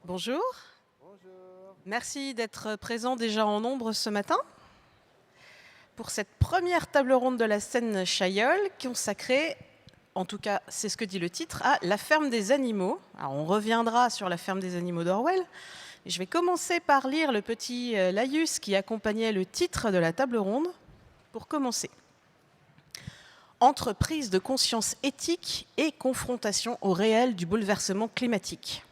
Bonjour, Bonjour. merci d'être présent déjà en nombre ce matin pour cette première table ronde de la scène Chaillol consacrée, en tout cas c'est ce que dit le titre, à La ferme des animaux. Alors on reviendra sur La ferme des animaux d'Orwell. Je vais commencer par lire le petit laïus qui accompagnait le titre de la table ronde pour commencer. Entre prise de conscience éthique et confrontation au réel du bouleversement climatique.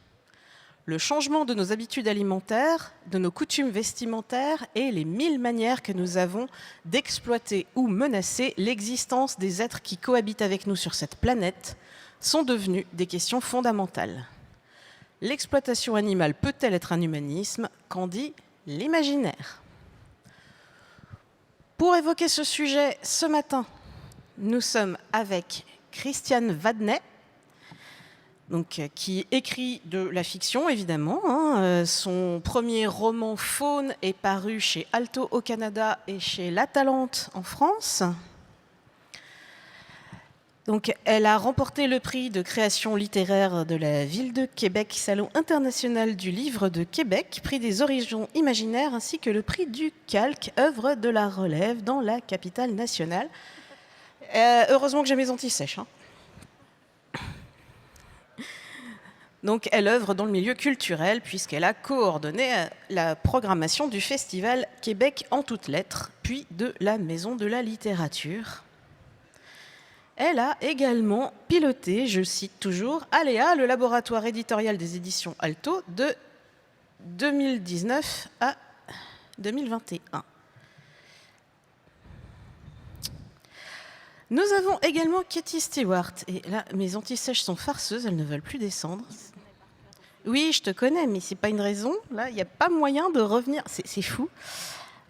Le changement de nos habitudes alimentaires, de nos coutumes vestimentaires et les 1000 manières que nous avons d'exploiter ou menacer l'existence des êtres qui cohabitent avec nous sur cette planète sont devenus des questions fondamentales. L'exploitation animale peut-elle être un humanisme? Qu'en dit l'imaginaire? Pour évoquer ce sujet ce matin, nous sommes avec Christiane Vadnet, donc, qui écrit de la fiction, évidemment. Son premier roman Faune est paru chez Alto au Canada et chez La Talente en France. Donc, elle a remporté le prix de création littéraire de la Ville de Québec, Salon international du livre de Québec, prix des horizons imaginaires, ainsi que le prix du Calque, œuvre de la relève dans la capitale nationale. Heureusement que j'ai mes antisèches. Donc, elle œuvre dans le milieu culturel puisqu'elle a coordonné la programmation du festival Québec en toutes lettres, puis de la Maison de la littérature. Elle a également piloté, je cite toujours, Aléa, le laboratoire éditorial des éditions Alto de 2019 à 2021. Nous avons également Katie Stewart. Et là, mes antisèches sont farceuses, elles ne veulent plus descendre. Oui, je te connais, mais c'est pas une raison. Là, il n'y a pas moyen de revenir. C'est fou.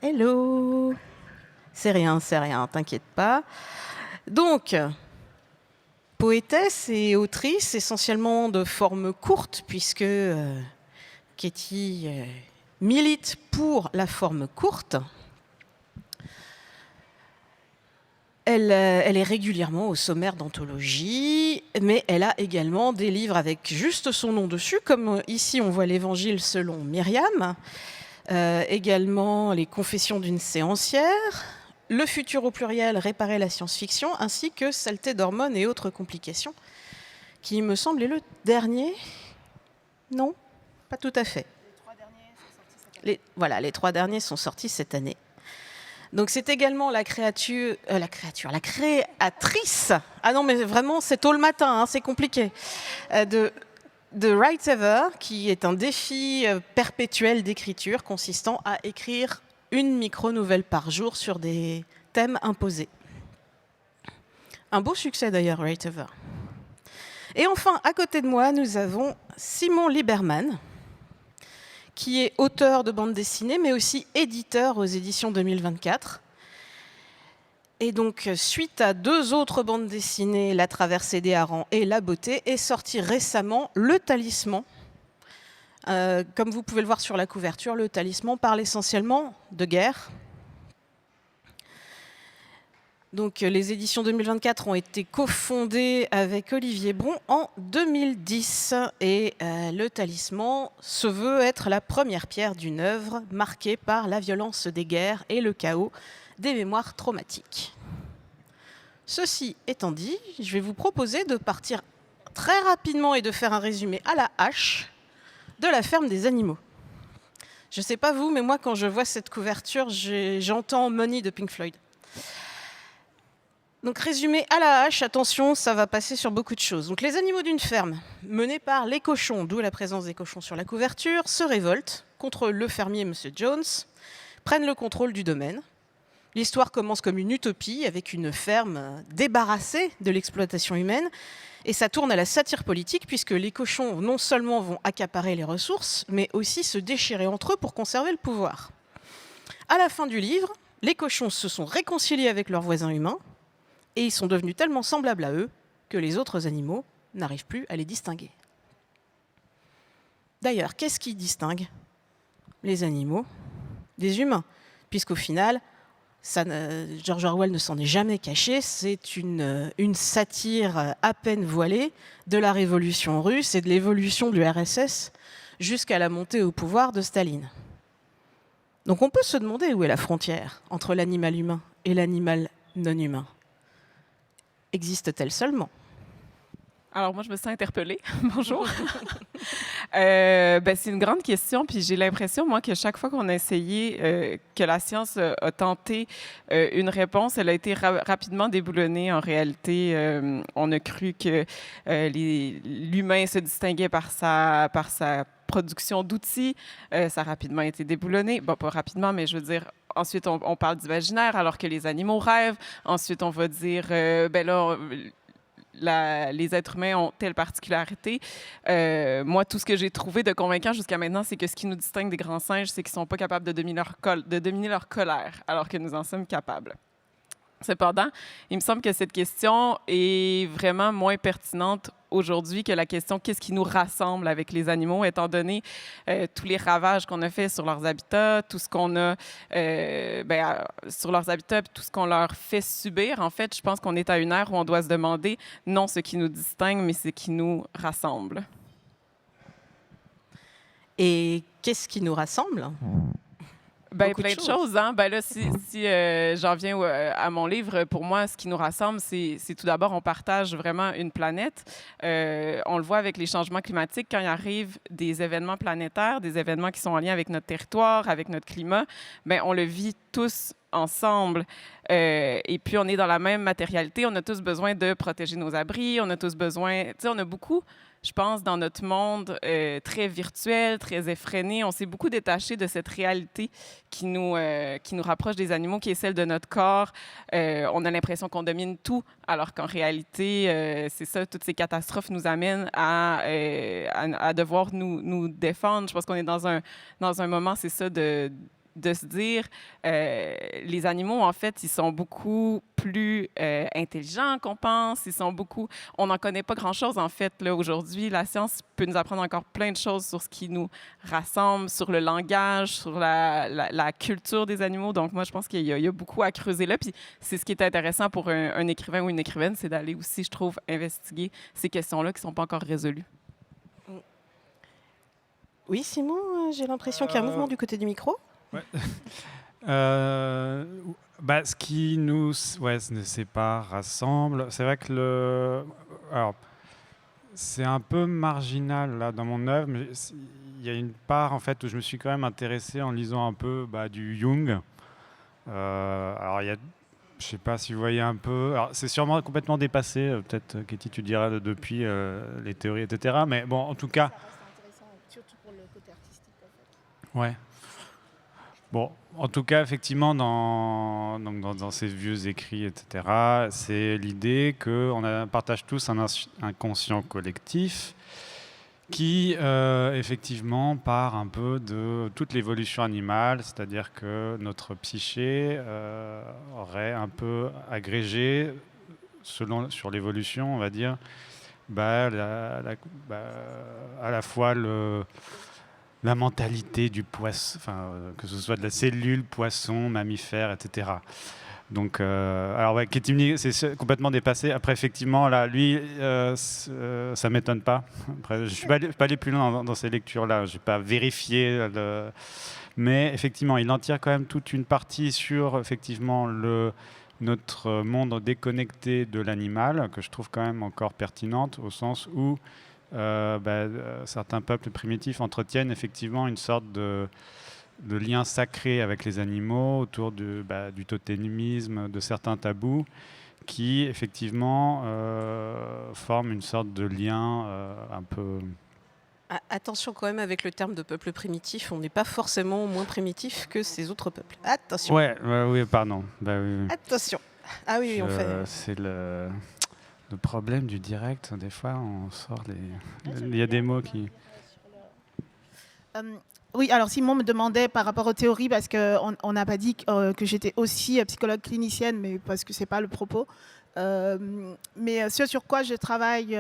Hello. C'est rien, t'inquiète pas. Donc, poétesse et autrice, essentiellement de forme courte, puisque Katie milite pour la forme courte. Elle est régulièrement au sommaire d'anthologie, mais elle a également des livres avec juste son nom dessus, comme ici on voit l'Évangile selon Myriam, également les Confessions d'une séancière, Le futur au pluriel, Réparer la science-fiction, ainsi que Saleté d'hormones et autres complications, qui me semble est le dernier. Non, pas tout à fait. Les 3 derniers sont sortis cette année. Voilà, les 3 derniers sont sortis cette année. Donc c'est également la créatrice. Ah non, mais vraiment, c'est tôt le matin, hein, c'est compliqué. De Write Ever, qui est un défi perpétuel d'écriture consistant à écrire une micro-nouvelle par jour sur des thèmes imposés. Un beau succès d'ailleurs, Write Ever. Et enfin, à côté de moi, nous avons Simon Lieberman, qui est auteur de bande dessinée, mais aussi éditeur aux éditions 2024. Et donc, suite à 2 autres bandes dessinées, La traversée des harengs et La beauté, est sorti récemment Le Talisman. Comme vous pouvez le voir sur la couverture, Le Talisman parle essentiellement de guerre. Donc, les éditions 2024 ont été cofondées avec Olivier Bron en 2010. Et Le Talisman se veut être la première pierre d'une œuvre marquée par la violence des guerres et le chaos des mémoires traumatiques. Ceci étant dit, je vais vous proposer de partir très rapidement et de faire un résumé à la hache de La ferme des animaux. Je ne sais pas vous, mais moi, quand je vois cette couverture, j'entends Money de Pink Floyd. Donc, résumé à la hache, attention, ça va passer sur beaucoup de choses. Donc, les animaux d'une ferme, menés par les cochons, d'où la présence des cochons sur la couverture, se révoltent contre le fermier M. Jones, prennent le contrôle du domaine. L'histoire commence comme une utopie, avec une ferme débarrassée de l'exploitation humaine, et ça tourne à la satire politique, puisque les cochons non seulement vont accaparer les ressources, mais aussi se déchirer entre eux pour conserver le pouvoir. À la fin du livre, les cochons se sont réconciliés avec leurs voisins humains, et ils sont devenus tellement semblables à eux que les autres animaux n'arrivent plus à les distinguer. D'ailleurs, qu'est-ce qui distingue les animaux des humains? Puisqu'au final, George Orwell ne s'en est jamais caché, c'est une satire à peine voilée de la révolution russe et de l'évolution du RSS jusqu'à la montée au pouvoir de Staline. Donc on peut se demander où est la frontière entre l'animal humain et l'animal non humain. Existe-t-elle seulement ? Alors, moi, je me sens interpellée. Bonjour. C'est une grande question, puis j'ai l'impression, moi, que chaque fois qu'on a essayé, que la science a tenté une réponse, elle a été rapidement déboulonnée. En réalité, on a cru que l'humain se distinguait par sa production d'outils. Ça a rapidement été déboulonné. Bon, pas rapidement, mais je veux dire, ensuite, on parle d'imaginaire alors que les animaux rêvent. Ensuite, on va dire, les êtres humains ont telle particularité. Moi, tout ce que j'ai trouvé de convaincant jusqu'à maintenant, c'est que ce qui nous distingue des grands singes, c'est qu'ils ne sont pas capables de dominer leur colère, alors que nous en sommes capables. Cependant, il me semble que cette question est vraiment moins pertinente aujourd'hui que la question qu'est-ce qui nous rassemble avec les animaux, étant donné tous les ravages qu'on a fait sur leurs habitats, tout ce qu'on a sur leurs habitats, tout ce qu'on leur fait subir. En fait, je pense qu'on est à une ère où on doit se demander non ce qui nous distingue, mais ce qui nous rassemble. Et qu'est-ce qui nous rassemble ? Plein de choses. Hein? Là, si j'en viens à mon livre, pour moi, ce qui nous rassemble, c'est tout d'abord, on partage vraiment une planète. On le voit avec les changements climatiques, quand il arrive des événements planétaires, des événements qui sont en lien avec notre territoire, avec notre climat, on le vit tous ensemble. Et puis, on est dans la même matérialité. On a tous besoin de protéger nos abris. On a tous besoin... Tu sais, on a beaucoup... Je pense, dans notre monde très virtuel, très effréné, on s'est beaucoup détaché de cette réalité qui nous rapproche des animaux, qui est celle de notre corps. On a l'impression qu'on domine tout, alors qu'en réalité, c'est ça, toutes ces catastrophes nous amènent à devoir nous défendre. Je pense qu'on est dans un moment, c'est ça, de se dire, les animaux, en fait, ils sont beaucoup plus intelligents qu'on pense. On n'en connaît pas grand-chose, en fait, là, aujourd'hui. La science peut nous apprendre encore plein de choses sur ce qui nous rassemble, sur le langage, sur la culture des animaux. Donc, moi, je pense qu'il y a beaucoup à creuser là. Puis, c'est ce qui est intéressant pour un écrivain ou une écrivaine, c'est d'aller aussi, je trouve, investiguer ces questions-là qui ne sont pas encore résolues. Oui, Simon, j'ai l'impression qu'il y a un mouvement du côté du micro. Ouais. Ce qui nous sépare, rassemble, c'est vrai que alors, c'est un peu marginal là dans mon œuvre, mais il y a une part en fait où je me suis quand même intéressé en lisant un peu du Jung. Alors je sais pas si vous voyez un peu. Alors, c'est sûrement complètement dépassé. Peut-être Katie, tu diras depuis les théories, etc. Mais bon, en tout cas. Ça reste intéressant, surtout pour le côté artistique en fait. Ouais. Bon, en tout cas, effectivement, dans ces vieux écrits, etc., c'est l'idée qu'on partage tous un inconscient collectif qui, effectivement, part un peu de toute l'évolution animale, c'est-à-dire que notre psyché aurait un peu agrégé, sur l'évolution, on va dire, à la fois la mentalité du poisson, que ce soit de la cellule, poisson, mammifère, etc. Donc, Ketimni, c'est complètement dépassé. Après, effectivement, là, lui, ça m'étonne pas. Après, je ne suis pas allé plus loin dans ces lectures-là. Je n'ai pas vérifié. Mais effectivement, il en tire quand même toute une partie sur, effectivement, notre monde déconnecté de l'animal, que je trouve quand même encore pertinente, au sens où certains peuples primitifs entretiennent effectivement une sorte de lien sacré avec les animaux autour du totémisme, de certains tabous qui effectivement forment une sorte de lien un peu... Attention quand même avec le terme de peuple primitif, on n'est pas forcément moins primitif que ces autres peuples. Attention. Oui, pardon. Oui. Attention. Ah oui, on fait... C'est le problème du direct, des fois, on sort il y a des mots qui... Oui, alors Simon me demandait par rapport aux théories, parce qu'on n'a pas dit que j'étais aussi psychologue clinicienne, mais parce que ce n'est pas le propos. Mais ce sur quoi je travaille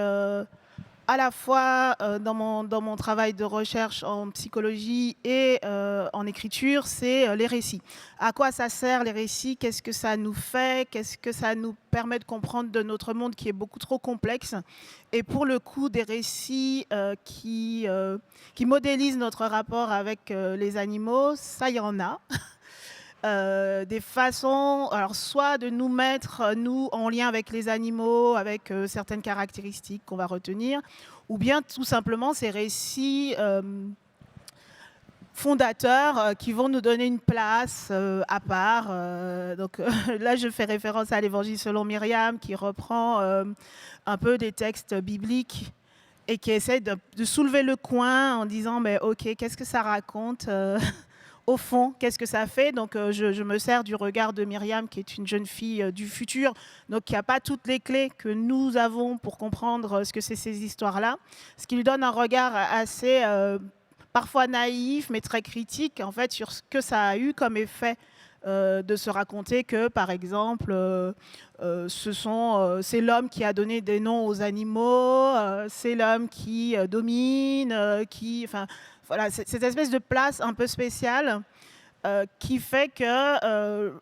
à la fois dans mon travail de recherche en psychologie et en écriture, c'est les récits. À quoi ça sert les récits? Qu'est-ce que ça nous fait? Qu'est-ce que ça nous permet de comprendre de notre monde qui est beaucoup trop complexe? Et pour le coup, des récits qui modélisent notre rapport avec les animaux, ça, il y en a. Des façons, alors soit de nous mettre, nous, en lien avec les animaux, avec certaines caractéristiques qu'on va retenir, ou bien tout simplement ces récits fondateurs qui vont nous donner une place à part. Donc là, je fais référence à l'Évangile selon Myriam, qui reprend un peu des textes bibliques et qui essaie de soulever le coin en disant, mais ok, qu'est-ce que ça raconte au fond, qu'est-ce que ça fait? Donc, je me sers du regard de Myriam, qui est une jeune fille du futur, donc qui n'a pas toutes les clés que nous avons pour comprendre ce que c'est ces histoires-là, ce qui lui donne un regard assez, parfois naïf, mais très critique, en fait, sur ce que ça a eu comme effet de se raconter que, par exemple, c'est l'homme qui a donné des noms aux animaux, c'est l'homme qui domine, voilà, cette espèce de place un peu spéciale qui fait que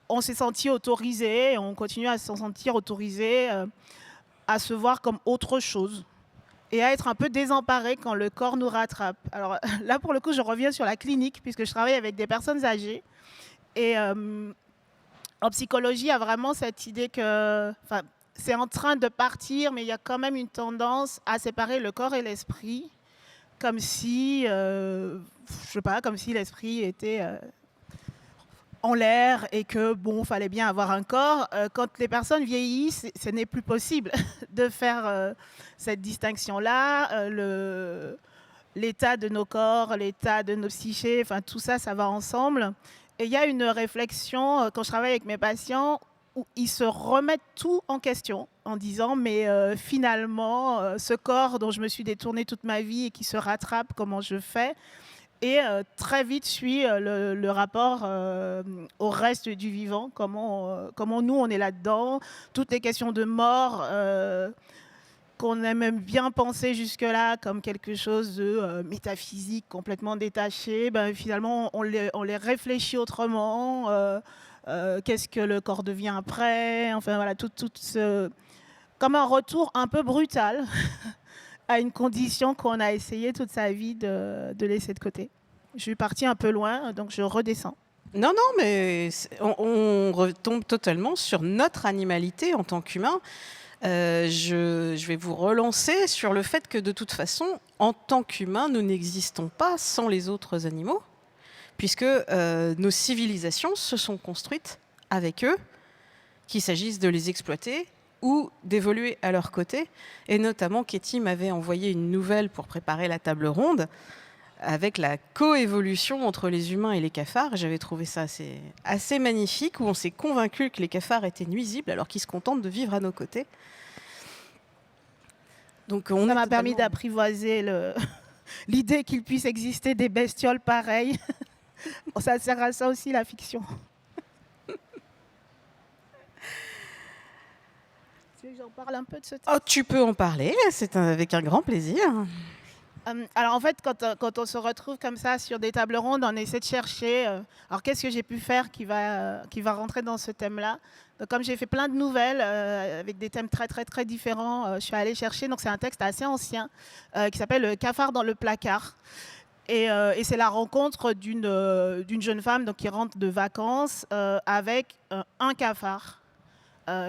on s'est senti autorisé, on continue à se sentir autorisé à se voir comme autre chose et à être un peu désemparé quand le corps nous rattrape. Alors là, pour le coup, je reviens sur la clinique puisque je travaille avec des personnes âgées et en psychologie, il y a vraiment cette idée que c'est en train de partir, mais il y a quand même une tendance à séparer le corps et l'esprit. Comme si, je sais pas, comme si l'esprit était en l'air et que bon, fallait bien avoir un corps. Quand les personnes vieillissent, ce n'est plus possible de faire cette distinction-là. L'état de nos corps, l'état de nos psychés, enfin tout ça, ça va ensemble. Et il y a une réflexion quand je travaille avec mes patients où ils se remettent tout en question en disant mais finalement ce corps dont je me suis détournée toute ma vie et qui se rattrape, comment je fais? Et très vite suit le rapport au reste du vivant, comment nous on est là-dedans, toutes les questions de mort qu'on aime bien penser jusque-là comme quelque chose de métaphysique, complètement détaché, ben, finalement on les réfléchit autrement. Qu'est-ce que le corps devient après, enfin voilà, tout comme un retour un peu brutal à une condition qu'on a essayé toute sa vie de laisser de côté. Je suis partie un peu loin, donc je redescends. Non, non, mais on retombe totalement sur notre animalité en tant qu'humain. Je vais vous relancer sur le fait que de toute façon, en tant qu'humains, nous n'existons pas sans les autres animaux, puisque nos civilisations se sont construites avec eux, qu'il s'agisse de les exploiter ou d'évoluer à leur côté. Et notamment, Katie m'avait envoyé une nouvelle pour préparer la table ronde avec la coévolution entre les humains et les cafards. J'avais trouvé ça assez magnifique, où on s'est convaincu que les cafards étaient nuisibles alors qu'ils se contentent de vivre à nos côtés. Donc, ça m'a permis d'apprivoiser l'idée qu'il puisse exister des bestioles pareilles. Ça sert à ça aussi, la fiction. Tu veux que j'en parle un peu de ce texte? Oh, tu peux en parler, c'est avec un grand plaisir. Alors en fait, quand on se retrouve comme ça sur des tables rondes, on essaie de chercher, alors qu'est-ce que j'ai pu faire qui va rentrer dans ce thème-là. Donc, comme j'ai fait plein de nouvelles avec des thèmes très très très différents, je suis allée chercher, donc c'est un texte assez ancien qui s'appelle « Le cafard dans le placard ». Et c'est la rencontre d'une jeune femme donc, qui rentre de vacances avec un cafard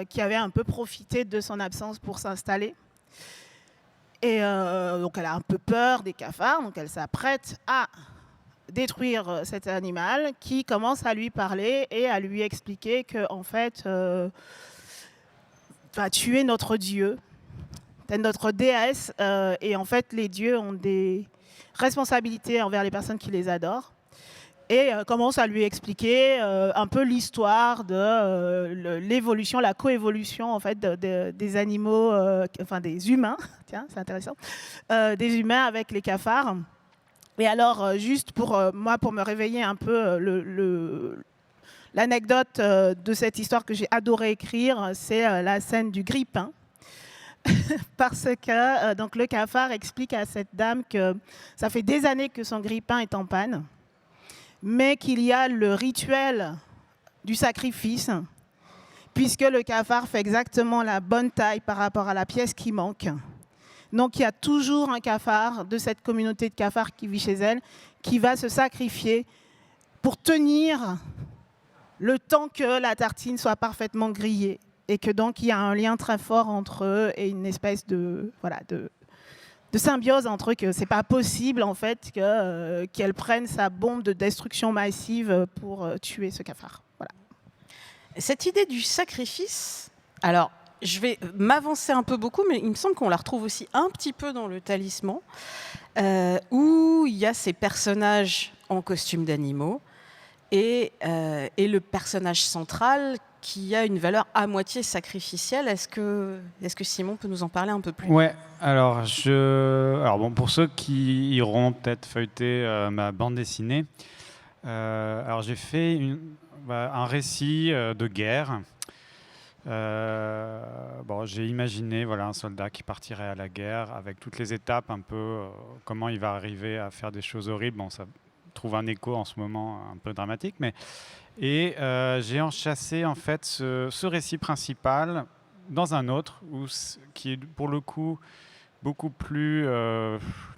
qui avait un peu profité de son absence pour s'installer. Et donc elle a un peu peur des cafards, donc elle s'apprête à détruire cet animal qui commence à lui parler et à lui expliquer que en fait, tu es notre dieu, tu es notre déesse, et en fait les dieux ont des responsabilités envers les personnes qui les adorent. Et commence à lui expliquer un peu l'histoire de l'évolution, la coévolution en fait des animaux, enfin des humains, tiens, c'est intéressant, des humains avec les cafards. Et alors, juste pour me réveiller un peu, l'anecdote de cette histoire que j'ai adoré écrire, c'est la scène du grille-pain. parce que donc le cafard explique à cette dame que ça fait des années que son grille-pain est en panne, mais qu'il y a le rituel du sacrifice, puisque le cafard fait exactement la bonne taille par rapport à la pièce qui manque. Donc il y a toujours un cafard de cette communauté de cafards qui vit chez elle, qui va se sacrifier pour tenir le temps que la tartine soit parfaitement grillée. Et que donc il y a un lien très fort entre eux et une espèce de symbiose entre eux, que c'est pas possible en fait qu'elle prenne sa bombe de destruction massive pour tuer ce cafard. Voilà. Cette idée du sacrifice, alors je vais m'avancer un peu beaucoup, mais il me semble qu'on la retrouve aussi un petit peu dans le Talisman, où il y a ces personnages en costume d'animaux et le personnage central qui a une valeur à moitié sacrificielle. Est-ce que Simon peut nous en parler un peu plus? Ouais, alors, bon, pour ceux qui iront peut-être feuilleter ma bande dessinée, alors j'ai fait un récit de guerre. Bon, j'ai imaginé un soldat qui partirait à la guerre avec toutes les étapes, un peu comment il va arriver à faire des choses horribles. Bon, ça trouve un écho en ce moment un peu dramatique, et j'ai enchâssé en fait ce récit principal dans un autre qui est pour le coup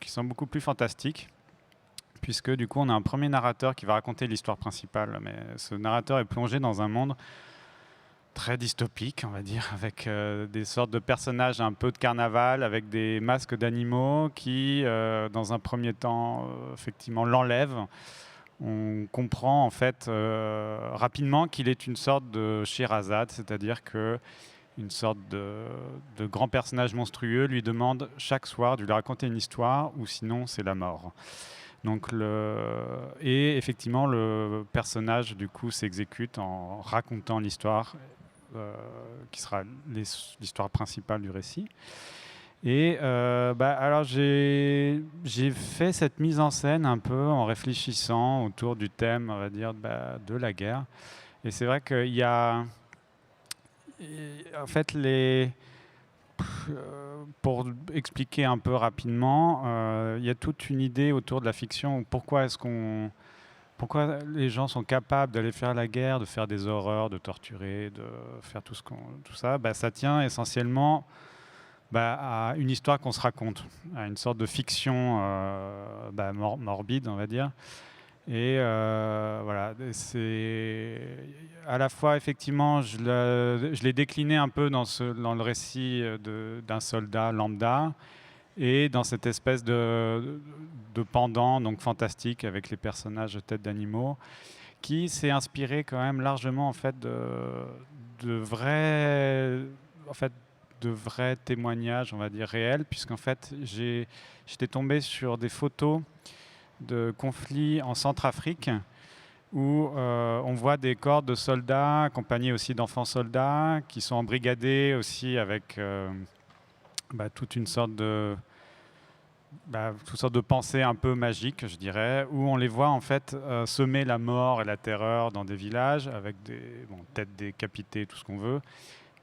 qui sont beaucoup plus fantastiques, puisque du coup on a un premier narrateur qui va raconter l'histoire principale, mais ce narrateur est plongé dans un monde très dystopique, on va dire, avec des sortes de personnages un peu de carnaval, avec des masques d'animaux qui, dans un premier temps, effectivement, l'enlèvent. On comprend en fait rapidement qu'il est une sorte de Sherazade, c'est-à-dire que une sorte de grand personnage monstrueux lui demande chaque soir de lui raconter une histoire, ou sinon c'est la mort. Donc et effectivement, le personnage du coup s'exécute en racontant l'histoire qui sera l'histoire principale du récit. Et alors j'ai fait cette mise en scène un peu en réfléchissant autour du thème, on va dire, de la guerre. Et c'est vrai qu'il y a, en fait, pour expliquer un peu rapidement, il y a toute une idée autour de la fiction. Pourquoi les gens sont capables d'aller faire la guerre, de faire des horreurs, de torturer, de faire tout ça, ça tient essentiellement à une histoire qu'on se raconte, à une sorte de fiction morbide, on va dire. Et voilà, c'est à la fois, effectivement, je l'ai décliné un peu dans le récit d'un soldat lambda, et dans cette espèce de pendant donc fantastique avec les personnages de tête d'animaux, qui s'est inspiré quand même largement en fait de vrais témoignages, on va dire réels, puisqu'en fait j'étais tombé sur des photos de conflits en Centrafrique où on voit des corps de soldats accompagnés aussi d'enfants soldats qui sont embrigadés aussi avec toute une sorte de toutes sortes de pensées un peu magiques, je dirais, où on les voit en fait semer la mort et la terreur dans des villages avec des têtes décapitées, tout ce qu'on veut.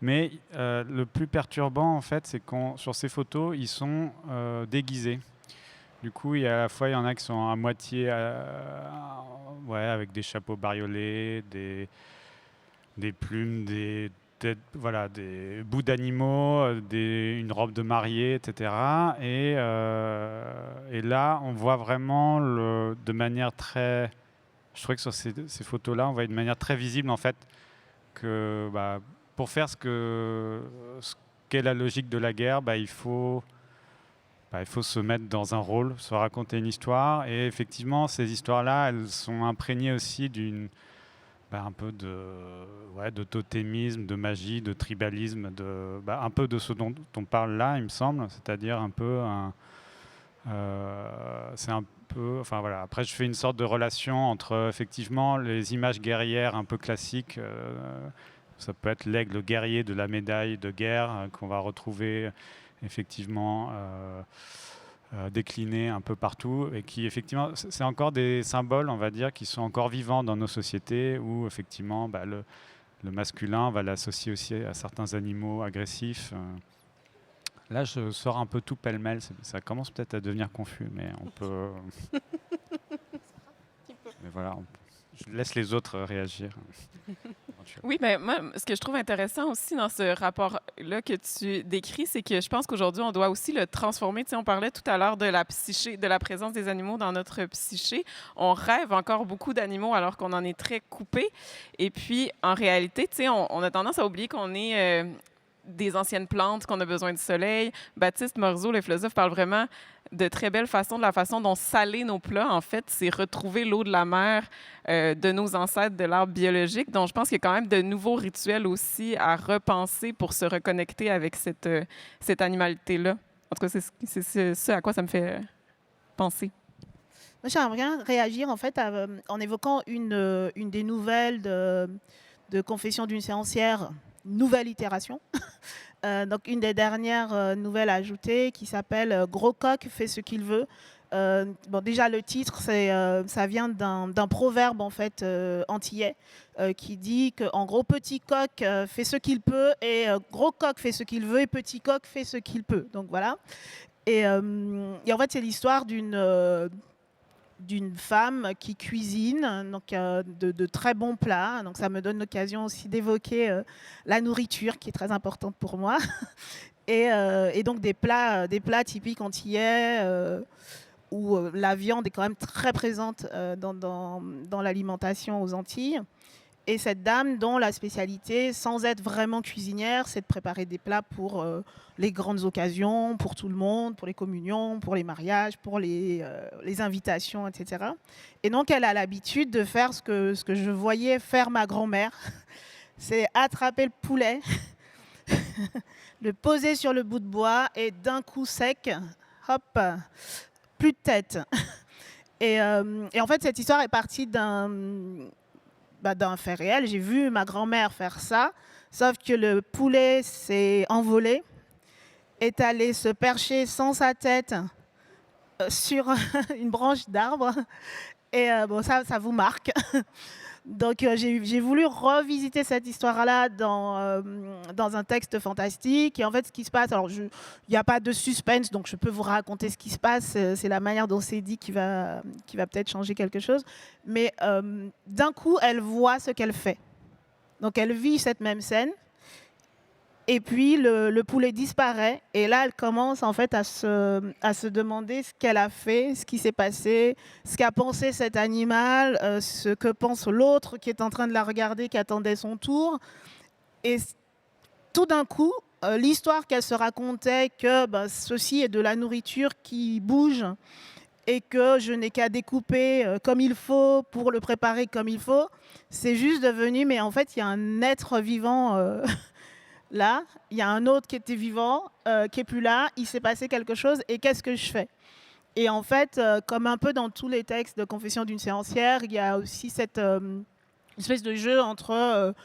Mais le plus perturbant en fait, c'est que sur ces photos, ils sont déguisés. Du coup, à la fois, il y en a qui sont à moitié avec des chapeaux bariolés, des plumes, des têtes, des bouts d'animaux, une robe de mariée, etc. Et là, on voit vraiment de manière très... Je trouvais que sur ces photos-là, on voit de manière très visible, en fait, que pour faire ce qu'est la logique de la guerre, il faut se mettre dans un rôle, se raconter une histoire. Et effectivement, ces histoires-là, elles sont imprégnées aussi un peu de totémisme, de magie, de tribalisme, un peu de ce dont on parle là, il me semble. C'est-à-dire un peu... c'est un peu... Enfin voilà. Après, je fais une sorte de relation entre effectivement les images guerrières un peu classiques. Ça peut être l'aigle guerrier de la médaille de guerre qu'on va retrouver effectivement décliné un peu partout, et qui effectivement c'est encore des symboles, on va dire, qui sont encore vivants dans nos sociétés, où effectivement le masculin va l'associer aussi à certains animaux agressifs, Là, je sors un peu tout pêle-mêle. Ça commence peut-être à devenir confus, mais on peut. Mais voilà, je laisse les autres réagir. Oui, mais moi, ce que je trouve intéressant aussi dans ce rapport-là que tu décris, c'est que je pense qu'aujourd'hui, on doit aussi le transformer. Tu sais, on parlait tout à l'heure de la psyché, de la présence des animaux dans notre psyché. On rêve encore beaucoup d'animaux alors qu'on en est très coupé. Et puis, en réalité, tu sais, on a tendance à oublier qu'on est des anciennes plantes, qu'on a besoin du soleil. Baptiste Morisot, le philosophe, parle vraiment de très belle façon de la façon dont saler nos plats, en fait, c'est retrouver l'eau de la mer de nos ancêtres de l'arbre biologique. Donc, je pense qu'il y a quand même de nouveaux rituels aussi à repenser pour se reconnecter avec cette animalité-là. En tout cas, c'est ce à quoi ça me fait penser. Moi, j'aimerais bien réagir en fait en évoquant une des nouvelles de Confession d'une séancière, nouvelle itération. Donc une des dernières nouvelles ajoutées qui s'appelle Gros coq fait ce qu'il veut. Bon, déjà le titre, ça vient d'un proverbe en fait antillais qui dit que en gros petit coq fait ce qu'il peut et gros coq fait ce qu'il veut et petit coq fait ce qu'il peut. Donc voilà. Et en fait c'est l'histoire d'une femme qui cuisine donc, de très bons plats. Donc ça me donne l'occasion aussi d'évoquer la nourriture qui est très importante pour moi. Et donc des plats typiques antillais où la viande est quand même très présente dans l'alimentation aux Antilles. Et cette dame dont la spécialité, sans être vraiment cuisinière, c'est de préparer des plats pour les grandes occasions, pour tout le monde, pour les communions, pour les mariages, pour les invitations, etc. Et donc, elle a l'habitude de faire ce que je voyais faire ma grand-mère. C'est attraper le poulet, le poser sur le bout de bois et d'un coup sec, hop, plus de tête. Et en fait, cette histoire est partie d'un fait réel. J'ai vu ma grand-mère faire ça, sauf que le poulet s'est envolé, est allé se percher sans sa tête sur une branche d'arbre. Et bon, ça vous marque. Donc j'ai voulu revisiter cette histoire-là dans un texte fantastique. Et en fait, ce qui se passe, alors il n'y a pas de suspense, donc je peux vous raconter ce qui se passe. C'est la manière dont c'est dit qui va peut-être changer quelque chose. Mais d'un coup, elle voit ce qu'elle fait. Donc elle vit cette même scène. Et puis le poulet disparaît. Et là, elle commence en fait à se demander ce qu'elle a fait, ce qui s'est passé, ce qu'a pensé cet animal, ce que pense l'autre qui est en train de la regarder, qui attendait son tour. Et tout d'un coup, l'histoire qu'elle se racontait, que ceci est de la nourriture qui bouge et que je n'ai qu'à découper comme il faut pour le préparer comme il faut, c'est juste devenu, mais en fait, il y a un être vivant là, il y a un autre qui était vivant, qui est plus là, il s'est passé quelque chose, et qu'est-ce que je fais? Et en fait, comme un peu dans tous les textes de Confession d'une séancière, il y a aussi cette espèce de jeu entre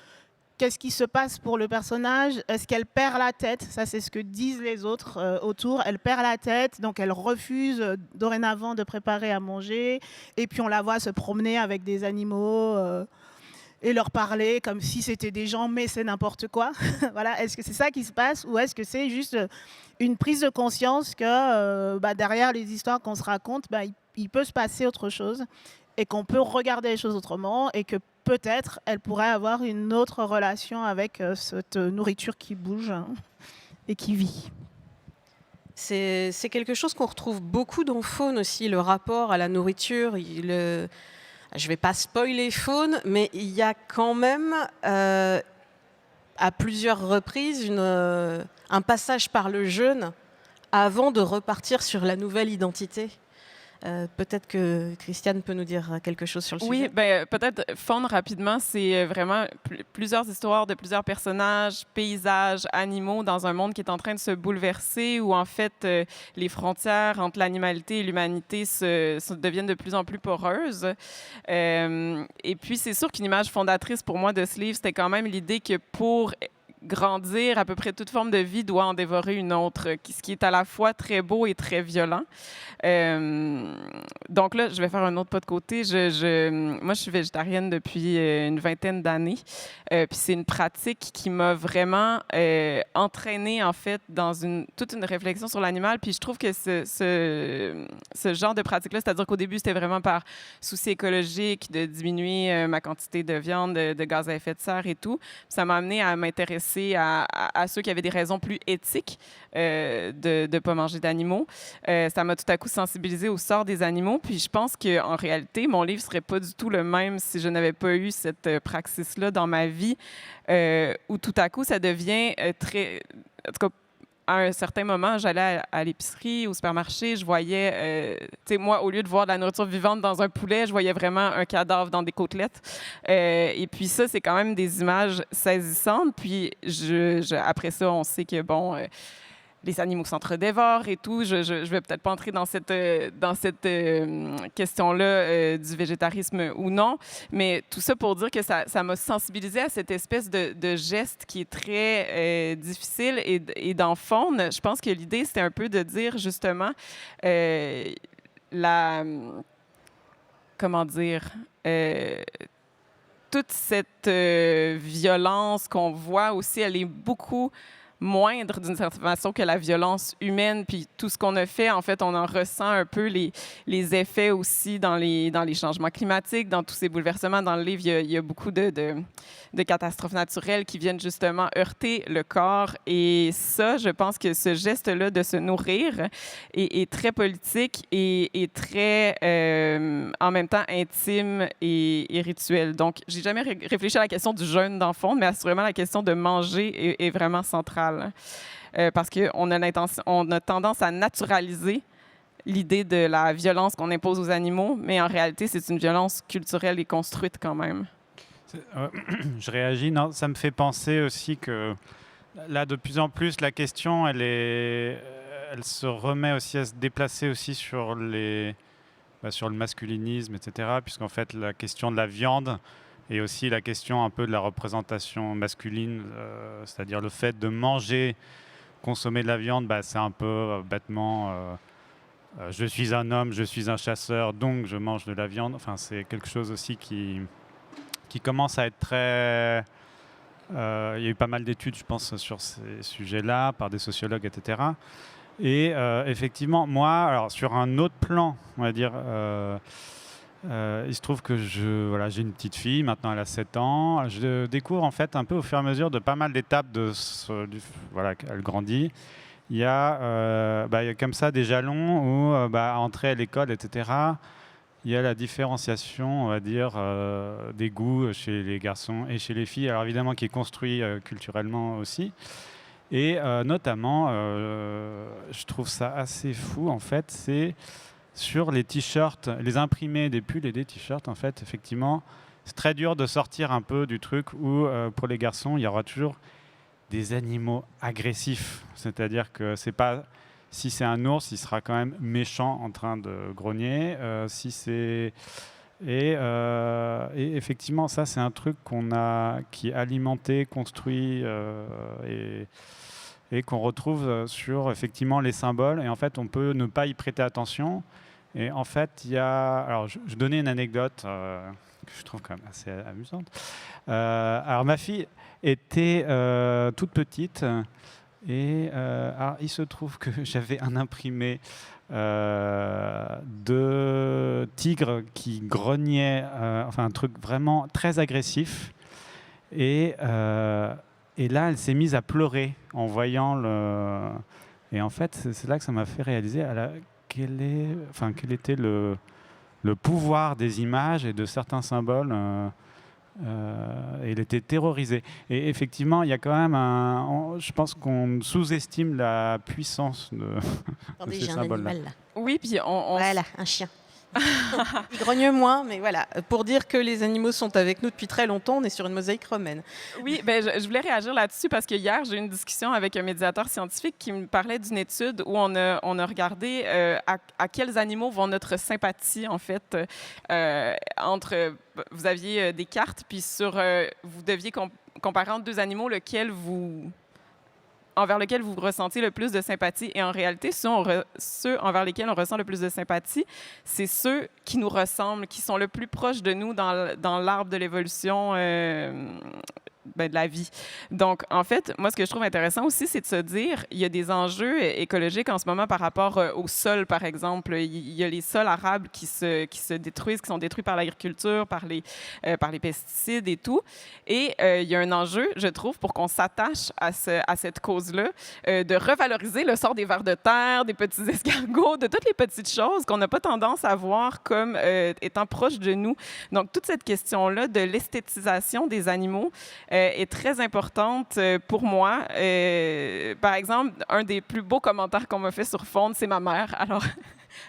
qu'est-ce qui se passe pour le personnage, est-ce qu'elle perd la tête? Ça, c'est ce que disent les autres autour. Elle perd la tête, donc elle refuse dorénavant de préparer à manger, et puis on la voit se promener avec des animaux et leur parler comme si c'était des gens, mais c'est n'importe quoi. Voilà. Est-ce que c'est ça qui se passe ou est-ce que c'est juste une prise de conscience que derrière les histoires qu'on se raconte, il peut se passer autre chose et qu'on peut regarder les choses autrement et que peut-être elle pourrait avoir une autre relation avec cette nourriture qui bouge et qui vit. C'est quelque chose qu'on retrouve beaucoup dans Faune aussi, le rapport à la nourriture. Je ne vais pas spoiler Faune, mais il y a quand même, à plusieurs reprises, un passage par le jeûne avant de repartir sur la nouvelle identité. Peut-être que Christiane peut nous dire quelque chose sur le sujet. Oui, peut-être Faune rapidement, c'est vraiment plusieurs histoires de plusieurs personnages, paysages, animaux dans un monde qui est en train de se bouleverser où en fait les frontières entre l'animalité et l'humanité deviennent de plus en plus poreuses. Et puis c'est sûr qu'une image fondatrice pour moi de ce livre, c'était quand même l'idée que pour grandir, à peu près toute forme de vie doit en dévorer une autre, ce qui est à la fois très beau et très violent. Donc là, je vais faire un autre pas de côté. Moi, je suis végétarienne depuis une vingtaine d'années. Puis c'est une pratique qui m'a vraiment entraînée, en fait, dans toute une réflexion sur l'animal. Puis je trouve que ce genre de pratique-là, c'est-à-dire qu'au début, c'était vraiment par souci écologique, de diminuer ma quantité de viande, de gaz à effet de serre et tout. Puis ça m'a amené à m'intéresser à ceux qui avaient des raisons plus éthiques de ne pas manger d'animaux. Ça m'a tout à coup sensibilisée au sort des animaux. Puis je pense qu'en réalité, mon livre ne serait pas du tout le même si je n'avais pas eu cette praxis-là dans ma vie, où tout à coup, ça devient très... En tout cas, à un certain moment, j'allais à l'épicerie, au supermarché, je voyais, tu sais, moi, au lieu de voir de la nourriture vivante dans un poulet, je voyais vraiment un cadavre dans des côtelettes. Et puis ça, c'est quand même des images saisissantes. Puis après ça, on sait que, bon... les animaux s'entre-dévorent et tout. Je vais peut-être pas entrer dans cette question-là du végétarisme ou non, mais tout ça pour dire que ça m'a sensibilisée à cette espèce de geste qui est très difficile et d'en fondre. Je pense que l'idée, c'était un peu de dire justement comment dire... toute cette violence qu'on voit aussi, elle est beaucoup moindre d'une certaine façon que la violence humaine. Puis tout ce qu'on a fait, en fait, on en ressent un peu les effets aussi dans les changements climatiques, dans tous ces bouleversements. Dans le livre, il y a beaucoup de catastrophes naturelles qui viennent justement heurter le corps. Et ça, je pense que ce geste-là de se nourrir est très politique et très, en même temps, intime et rituel. Donc, j'ai jamais réfléchi à la question du jeûne d'enfant, mais assurément, la question de manger est vraiment centrale. Parce qu'on a tendance à naturaliser l'idée de la violence qu'on impose aux animaux, mais en réalité, c'est une violence culturelle et construite quand même. Je réagis. Non, ça me fait penser aussi que là, de plus en plus, la question, elle se remet aussi à se déplacer aussi sur le masculinisme, etc. Puisqu'en fait, la question de la viande et aussi la question un peu de la représentation masculine, c'est-à-dire le fait de manger, consommer de la viande, c'est un peu bêtement je suis un homme, je suis un chasseur, donc je mange de la viande. Enfin, c'est quelque chose aussi qui commence à être très... il y a eu pas mal d'études, je pense, sur ces sujets-là, par des sociologues, etc. Et effectivement, moi, alors, sur un autre plan, on va dire... il se trouve que j'ai une petite fille, maintenant elle a 7 ans. Je découvre en fait un peu au fur et à mesure de pas mal d'étapes qu'elle grandit. Il y a comme ça des jalons où entrer à l'école, etc. Il y a la différenciation, on va dire, des goûts chez les garçons et chez les filles. Alors évidemment qui est construit culturellement aussi. Et notamment, je trouve ça assez fou en fait, c'est sur les t-shirts, les imprimés des pulls et des t-shirts, en fait, effectivement, c'est très dur de sortir un peu du truc où, pour les garçons, il y aura toujours des animaux agressifs. C'est-à-dire que c'est pas... Si c'est un ours, il sera quand même méchant en train de grogner. Si c'est... Et effectivement, ça, c'est un truc qui est alimenté, construit et qu'on retrouve sur, effectivement, les symboles. Et en fait, on peut ne pas y prêter attention. Et en fait, il y a... Alors, je donnais une anecdote que je trouve quand même assez amusante. Alors, ma fille était toute petite et alors, il se trouve que j'avais un imprimé de tigres qui grognaient, enfin un truc vraiment très agressif. Et là, elle s'est mise à pleurer en voyant le... Et en fait, c'est là que ça m'a fait réaliser quel était le pouvoir des images et de certains symboles. Il était terrorisé. Et effectivement, il y a quand même je pense qu'on sous-estime la puissance de Attendez, ces j'ai un symboles-là. animal là. Oui, puis Voilà, un chien. Ils grognent moins, mais voilà. Pour dire que les animaux sont avec nous depuis très longtemps, on est sur une mosaïque romaine. Oui, ben, je voulais réagir là-dessus parce que hier, j'ai eu une discussion avec un médiateur scientifique qui me parlait d'une étude où on a regardé à quels animaux vont notre sympathie, en fait, entre... Vous aviez des cartes, puis vous deviez comparer entre deux animaux envers lequel vous ressentez le plus de sympathie. Et en réalité, ceux envers lesquels on ressent le plus de sympathie, c'est ceux qui nous ressemblent, qui sont le plus proches de nous dans l'arbre de l'évolution de la vie. Donc, en fait, moi, ce que je trouve intéressant aussi, c'est de se dire, il y a des enjeux écologiques en ce moment par rapport au sol, par exemple. Il y a les sols arables qui se détruisent, qui sont détruits par l'agriculture, par les pesticides et tout. Et il y a un enjeu, je trouve, pour qu'on s'attache à cette cause-là, de revaloriser le sort des vers de terre, des petits escargots, de toutes les petites choses qu'on n'a pas tendance à voir comme étant proches de nous. Donc, toute cette question-là de l'esthétisation des animaux est très importante pour moi. Par exemple, un des plus beaux commentaires qu'on m'a fait sur Fond, c'est ma mère. Alors,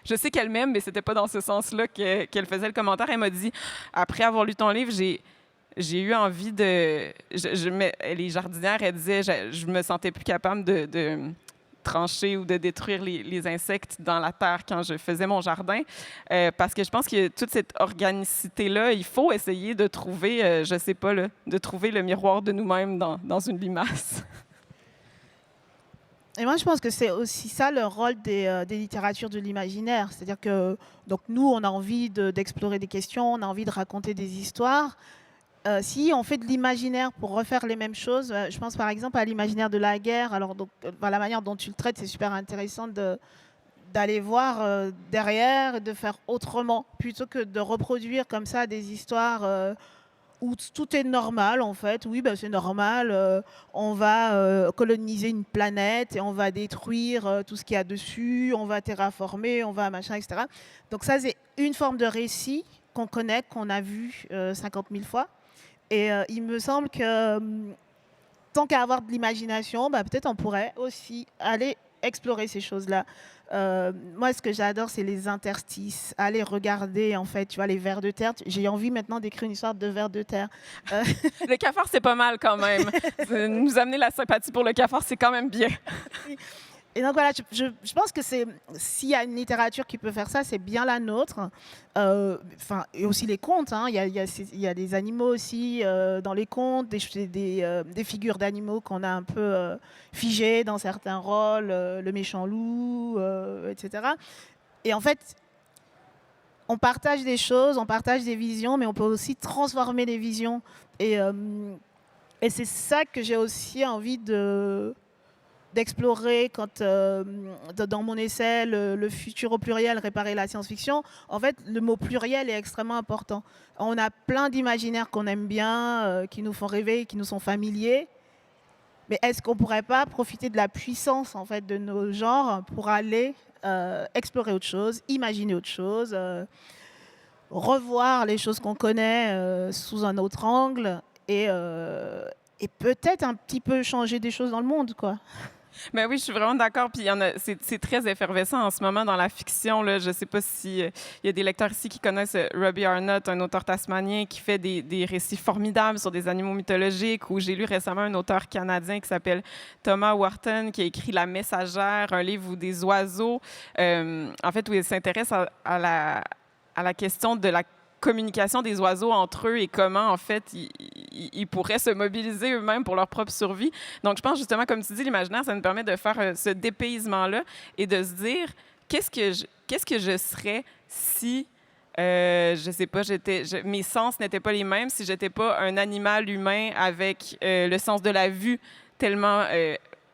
je sais qu'elle m'aime, mais c'était pas dans ce sens-là qu'elle faisait le commentaire. Elle m'a dit, après avoir lu ton livre, j'ai eu envie de... les jardinières, elle disait, je me sentais plus capable de trancher ou de détruire les insectes dans la terre quand je faisais mon jardin. Parce que je pense que toute cette organicité-là, il faut essayer de trouver, je sais pas, de trouver le miroir de nous-mêmes dans une limace. Et moi, je pense que c'est aussi ça le rôle des littératures de l'imaginaire. C'est-à-dire que donc nous, on a envie d'explorer des questions, on a envie de raconter des histoires. Si on fait de l'imaginaire pour refaire les mêmes choses, je pense par exemple à l'imaginaire de la guerre. Alors, donc, la manière dont tu le traites, c'est super intéressant d'aller voir derrière et de faire autrement, plutôt que de reproduire comme ça des histoires où tout est normal en fait. Oui, c'est normal, on va coloniser une planète et on va détruire tout ce qu'il y a dessus, on va terraformer, on va machin, etc. Donc ça, c'est une forme de récit qu'on connaît, qu'on a vu 50 000 fois. Et il me semble que tant qu'à avoir de l'imagination, peut-être on pourrait aussi aller explorer ces choses-là. Moi, ce que j'adore, c'est les interstices. Aller regarder, en fait, tu vois, les vers de terre. J'ai envie maintenant d'écrire une histoire de vers de terre. Le cafard, c'est pas mal quand même. Nous amener la sympathie pour le cafard, c'est quand même bien. Et donc voilà, je pense que s'il y a une littérature qui peut faire ça, c'est bien la nôtre. Et aussi les contes. Hein. Il y a des animaux aussi dans les contes, des figures d'animaux qu'on a un peu figées dans certains rôles, le méchant loup, etc. Et en fait, on partage des choses, on partage des visions, mais on peut aussi transformer les visions. Et c'est ça que j'ai aussi envie d'explorer quand, dans mon essai, le futur au pluriel, réparer la science-fiction. En fait, le mot pluriel est extrêmement important. On a plein d'imaginaires qu'on aime bien, qui nous font rêver, qui nous sont familiers. Mais est-ce qu'on ne pourrait pas profiter de la puissance en fait, de nos genres pour aller explorer autre chose, imaginer autre chose, revoir les choses qu'on connaît sous un autre angle et peut-être un petit peu changer des choses dans le monde, quoi. Ben oui, je suis vraiment d'accord. Puis c'est très effervescent en ce moment dans la fiction. Là. Je ne sais pas s'il y a des lecteurs ici qui connaissent Robbie Arnott, un auteur tasmanien qui fait des récits formidables sur des animaux mythologiques. Ou j'ai lu récemment un auteur canadien qui s'appelle Thomas Wharton qui a écrit La Messagère, un livre où des oiseaux, en fait, où il s'intéresse à la question de la communication des oiseaux entre eux et comment, en fait, ils pourraient se mobiliser eux-mêmes pour leur propre survie. Donc, je pense justement, comme tu dis, l'imaginaire, ça nous permet de faire ce dépaysement-là et de se dire, qu'est-ce que je serais si, je sais pas, mes sens n'étaient pas les mêmes, si j'étais pas un animal humain avec le sens de la vue tellement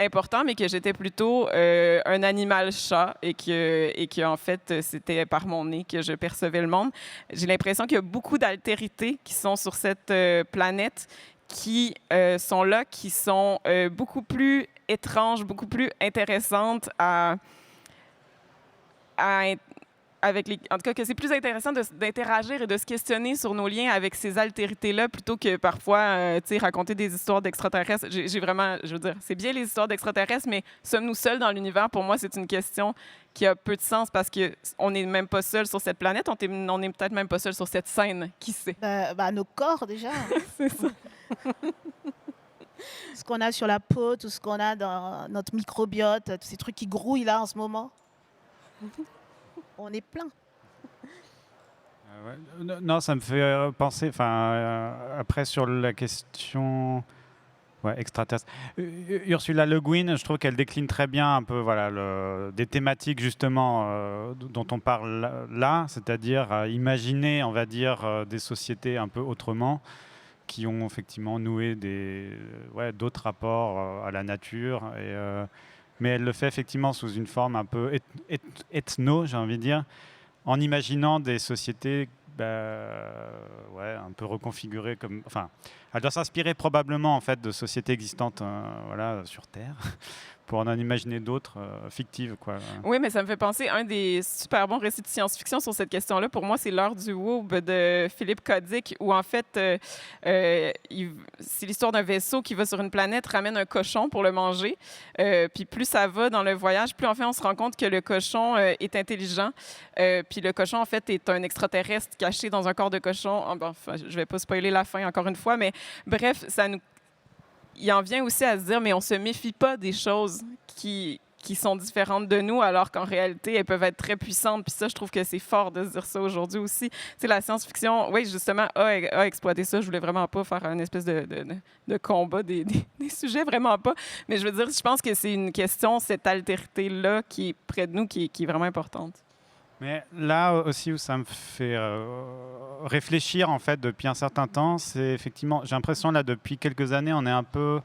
important, mais que j'étais plutôt un animal chat et que en fait, c'était par mon nez que je percevais le monde. J'ai l'impression qu'il y a beaucoup d'altérités qui sont sur cette planète qui sont là, qui sont beaucoup plus étranges, beaucoup plus intéressantes à en tout cas, que c'est plus intéressant d'interagir et de se questionner sur nos liens avec ces altérités-là plutôt que parfois, raconter des histoires d'extraterrestres. J'ai vraiment, je veux dire, c'est bien les histoires d'extraterrestres, mais sommes-nous seuls dans l'univers? Pour moi, c'est une question qui a peu de sens parce qu'on n'est même pas seul sur cette planète, on n'est peut-être même pas seul sur cette scène, qui sait? Nos corps, déjà. C'est ça. Ce qu'on a sur la peau, tout ce qu'on a dans notre microbiote, tous ces trucs qui grouillent là en ce moment. On est plein. Non, ça me fait penser, après sur la question extraterrestre. Ursula Le Guin, je trouve qu'elle décline très bien un peu des thématiques justement dont on parle là, c'est-à-dire imaginer, on va dire, des sociétés un peu autrement, qui ont effectivement noué d'autres rapports à la nature. Mais elle le fait effectivement sous une forme un peu ethno, j'ai envie de dire, en imaginant des sociétés un peu reconfigurées comme... Enfin, elle doit s'inspirer probablement en fait de sociétés existantes sur Terre pour en imaginer d'autres fictives, quoi. Oui, mais ça me fait penser à un des super bons récits de science-fiction sur cette question-là. Pour moi, c'est L'heure du Woob de Philippe K. Dick, où en fait, c'est l'histoire d'un vaisseau qui va sur une planète, ramène un cochon pour le manger. Puis plus ça va dans le voyage, plus en fait, on se rend compte que le cochon est intelligent. Puis le cochon, en fait, est un extraterrestre caché dans un corps de cochon. Je vais pas spoiler la fin encore une fois, mais bref, il en vient aussi à se dire, mais on se méfie pas des choses qui sont différentes de nous, alors qu'en réalité, elles peuvent être très puissantes. Puis ça, je trouve que c'est fort de se dire ça aujourd'hui aussi. Tu sais, la science-fiction, oui, justement, a exploité ça. Je voulais vraiment pas faire un espèce de combat des sujets, vraiment pas. Mais je veux dire, je pense que c'est une question, cette altérité-là qui est près de nous, qui est vraiment importante. Mais là aussi où ça me fait réfléchir en fait depuis un certain temps, c'est effectivement, j'ai l'impression là depuis quelques années, on est un peu,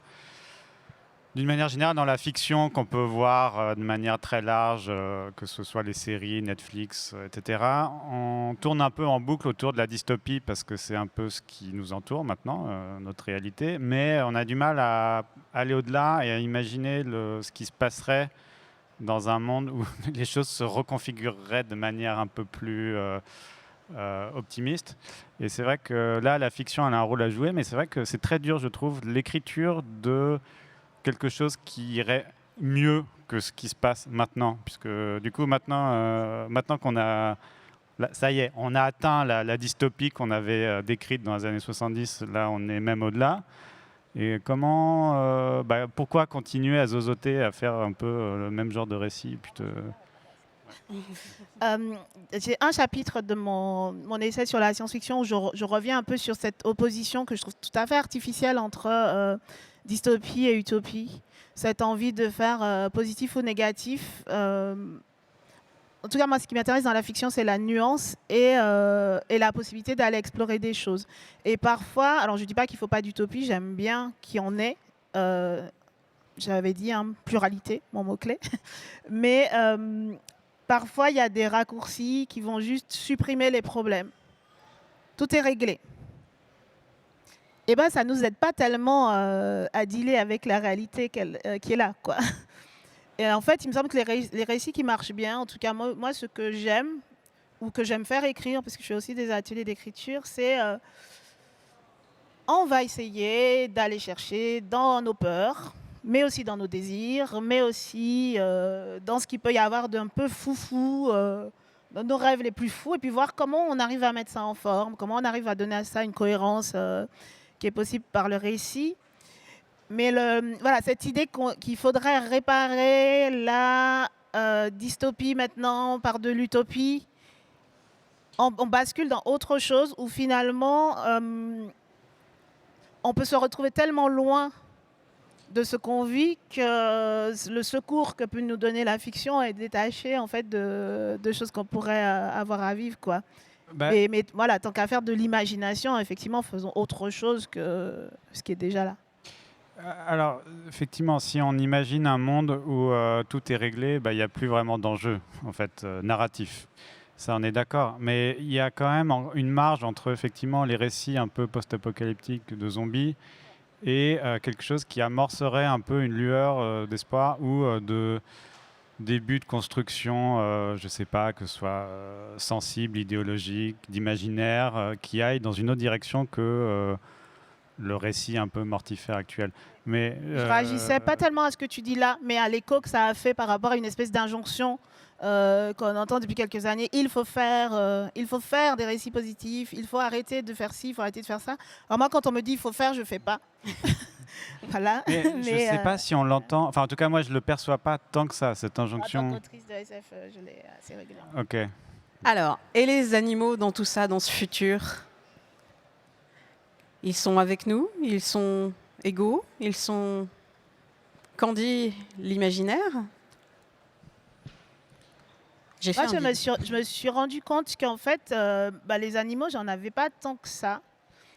d'une manière générale, dans la fiction qu'on peut voir de manière très large, que ce soit les séries, Netflix, etc. On tourne un peu en boucle autour de la dystopie parce que c'est un peu ce qui nous entoure maintenant, notre réalité. Mais on a du mal à aller au-delà et à imaginer ce qui se passerait dans un monde où les choses se reconfigureraient de manière un peu plus optimiste. Et c'est vrai que là, la fiction elle a un rôle à jouer, mais c'est vrai que c'est très dur, je trouve, l'écriture de quelque chose qui irait mieux que ce qui se passe maintenant. Puisque du coup, maintenant qu'on a... Ça y est, on a atteint la dystopie qu'on avait décrite dans les années 70, là on est même au-delà. Et pourquoi continuer à zozoter, à faire un peu le même genre de récit J'ai un chapitre de mon essai sur la science-fiction où je reviens un peu sur cette opposition que je trouve tout à fait artificielle entre dystopie et utopie. Cette envie de faire positif ou négatif. En tout cas, moi, ce qui m'intéresse dans la fiction, c'est la nuance et la possibilité d'aller explorer des choses. Et parfois, alors je ne dis pas qu'il ne faut pas d'utopie, j'aime bien qu'il y en ait. J'avais dit pluralité, mon mot-clé. Mais parfois, il y a des raccourcis qui vont juste supprimer les problèmes. Tout est réglé. Et bien, ça ne nous aide pas tellement à dealer avec la réalité qui est là, quoi. Et en fait, il me semble que les récits qui marchent bien, en tout cas, moi ce que j'aime, ou que j'aime faire écrire, parce que je fais aussi des ateliers d'écriture, c'est on va essayer d'aller chercher dans nos peurs, mais aussi dans nos désirs, mais aussi dans ce qu'il peut y avoir d'un peu foufou, dans nos rêves les plus fous, et puis voir comment on arrive à mettre ça en forme, comment on arrive à donner à ça une cohérence qui est possible par le récit. Mais cette idée qu'il faudrait réparer la dystopie maintenant par de l'utopie, on bascule dans autre chose où finalement on peut se retrouver tellement loin de ce qu'on vit que le secours que peut nous donner la fiction est détaché en fait de choses qu'on pourrait avoir à vivre, quoi. Mais voilà, tant qu'à faire de l'imagination, effectivement, faisons autre chose que ce qui est déjà là. Alors, effectivement, si on imagine un monde où tout est réglé, il n'y a plus vraiment d'enjeu, en fait, narratif. Ça, on est d'accord. Mais il y a quand même une marge entre, effectivement, les récits un peu post-apocalyptiques de zombies et quelque chose qui amorcerait un peu une lueur d'espoir ou début de construction, je ne sais pas, que ce soit sensible, idéologique, d'imaginaire, qui aille dans une autre direction que le récit un peu mortifère actuel. Mais, Je réagissais pas tellement à ce que tu dis là, mais à l'écho que ça a fait par rapport à une espèce d'injonction qu'on entend depuis quelques années. Il faut faire des récits positifs, il faut arrêter de faire ci, il faut arrêter de faire ça. Alors moi, quand on me dit il faut faire, je fais pas. Voilà. Mais je ne sais pas si on l'entend. Enfin, en tout cas, moi, je ne le perçois pas tant que ça, cette En injonction. tant qu'autrice de SF, je l'ai assez régulièrement. Ok. Alors, et les animaux dans tout ça, dans ce futur? Ils sont avec nous? Ils sont égaux? Ils sont... Qu'en dit l'imaginaire? J'ai fait Moi, un vide. je me suis rendu compte qu'en fait, les animaux, j'en avais pas tant que ça.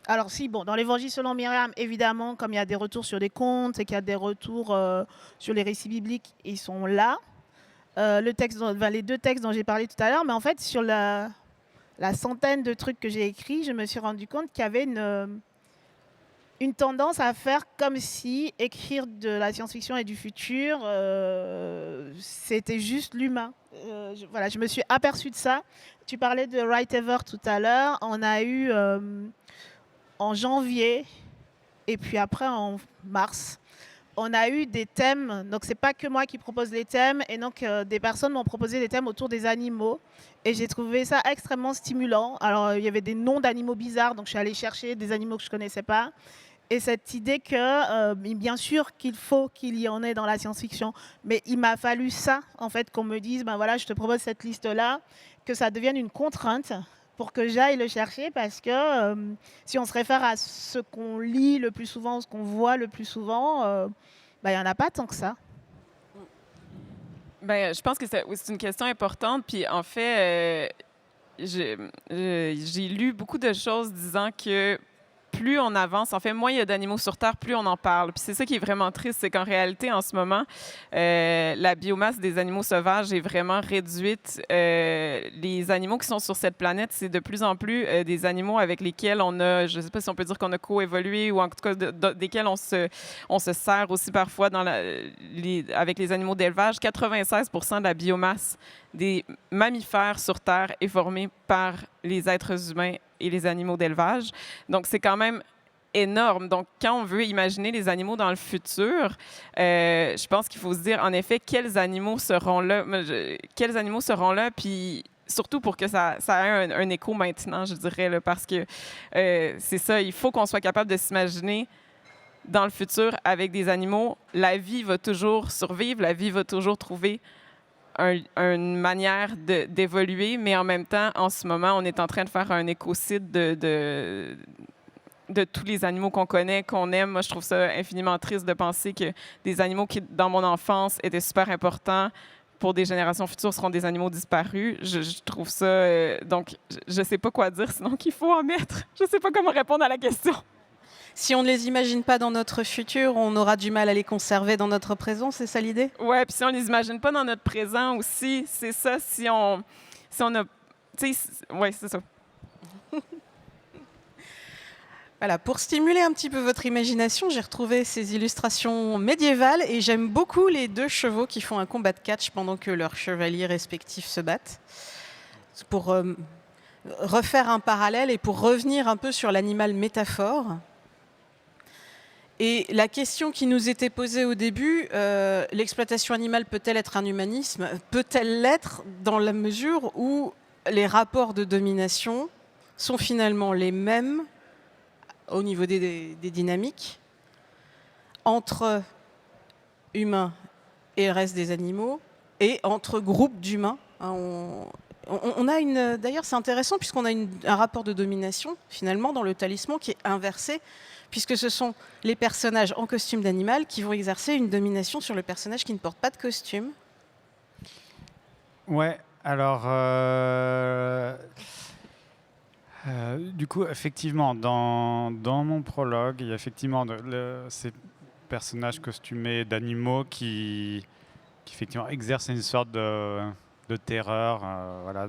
Alors si, bon, dans l'Évangile selon Myriam, évidemment, comme il y a des retours sur les contes et qu'il y a des retours sur les récits bibliques, ils sont là. Les 2 textes dont j'ai parlé tout à l'heure, mais en fait, sur la centaine de trucs que j'ai écrits, je me suis rendu compte qu'il y avait une tendance à faire comme si écrire de la science-fiction et du futur, c'était juste l'humain. Je me suis aperçue de ça. Tu parlais de Write Ever tout à l'heure. On a eu en janvier et puis après en mars, on a eu des thèmes. Donc c'est pas que moi qui propose les thèmes, et donc des personnes m'ont proposé des thèmes autour des animaux. Et j'ai trouvé ça extrêmement stimulant. Alors il y avait des noms d'animaux bizarres, donc je suis allée chercher des animaux que je connaissais pas. Et cette idée que, bien sûr qu'il faut qu'il y en ait dans la science-fiction, mais il m'a fallu ça, en fait, qu'on me dise, ben voilà, je te propose cette liste-là, que ça devienne une contrainte pour que j'aille le chercher, parce que si on se réfère à ce qu'on lit le plus souvent, ce qu'on voit le plus souvent, il n'y en a pas tant que ça. Ben, je pense que c'est une question importante. Puis en fait, j'ai lu beaucoup de choses disant que plus on avance, en fait, moins il y a d'animaux sur Terre, plus on en parle. Puis c'est ça qui est vraiment triste, c'est qu'en réalité, en ce moment, la biomasse des animaux sauvages est vraiment réduite. Les animaux qui sont sur cette planète, c'est de plus en plus des animaux avec lesquels on a, je ne sais pas si on peut dire qu'on a coévolué, ou en tout cas desquels on se sert aussi parfois avec les animaux d'élevage. 96% de la biomasse des mammifères sur Terre est formée par les êtres humains et les animaux d'élevage. Donc, c'est quand même énorme. Donc, quand on veut imaginer les animaux dans le futur, je pense qu'il faut se dire, en effet, quels animaux seront là, puis surtout pour que ça ait un écho maintenant, je dirais, là, parce que c'est ça, il faut qu'on soit capable de s'imaginer dans le futur avec des animaux. La vie va toujours survivre, la vie va toujours trouver une manière d'évoluer, mais en même temps, en ce moment, on est en train de faire un écocide de tous les animaux qu'on connaît, qu'on aime. Moi, je trouve ça infiniment triste de penser que des animaux qui, dans mon enfance, étaient super importants pour des générations futures seront des animaux disparus. Je trouve ça... donc, je ne sais pas quoi dire, sinon qu'il faut en mettre. Je ne sais pas comment répondre à la question. Si on ne les imagine pas dans notre futur, on aura du mal à les conserver dans notre présent, c'est ça l'idée? Ouais, puis si on les imagine pas dans notre présent aussi, c'est ça, si on a... Tu sais, ouais, c'est ça. Voilà, pour stimuler un petit peu votre imagination, j'ai retrouvé ces illustrations médiévales et j'aime beaucoup les 2 chevaux qui font un combat de catch pendant que leurs chevaliers respectifs se battent. Pour refaire un parallèle et pour revenir un peu sur l'animal métaphore. Et la question qui nous était posée au début, l'exploitation animale peut-elle être un humanisme? Peut-elle l'être dans la mesure où les rapports de domination sont finalement les mêmes au niveau des dynamiques entre humains et le reste des animaux et entre groupes d'humains? On a d'ailleurs, c'est intéressant puisqu'on a un rapport de domination finalement dans le talisman qui est inversé, puisque ce sont les personnages en costume d'animal qui vont exercer une domination sur le personnage qui ne porte pas de costume. Ouais, alors... du coup, effectivement, dans mon prologue, il y a effectivement ces personnages costumés d'animaux qui effectivement exercent une sorte de terreur. Voilà,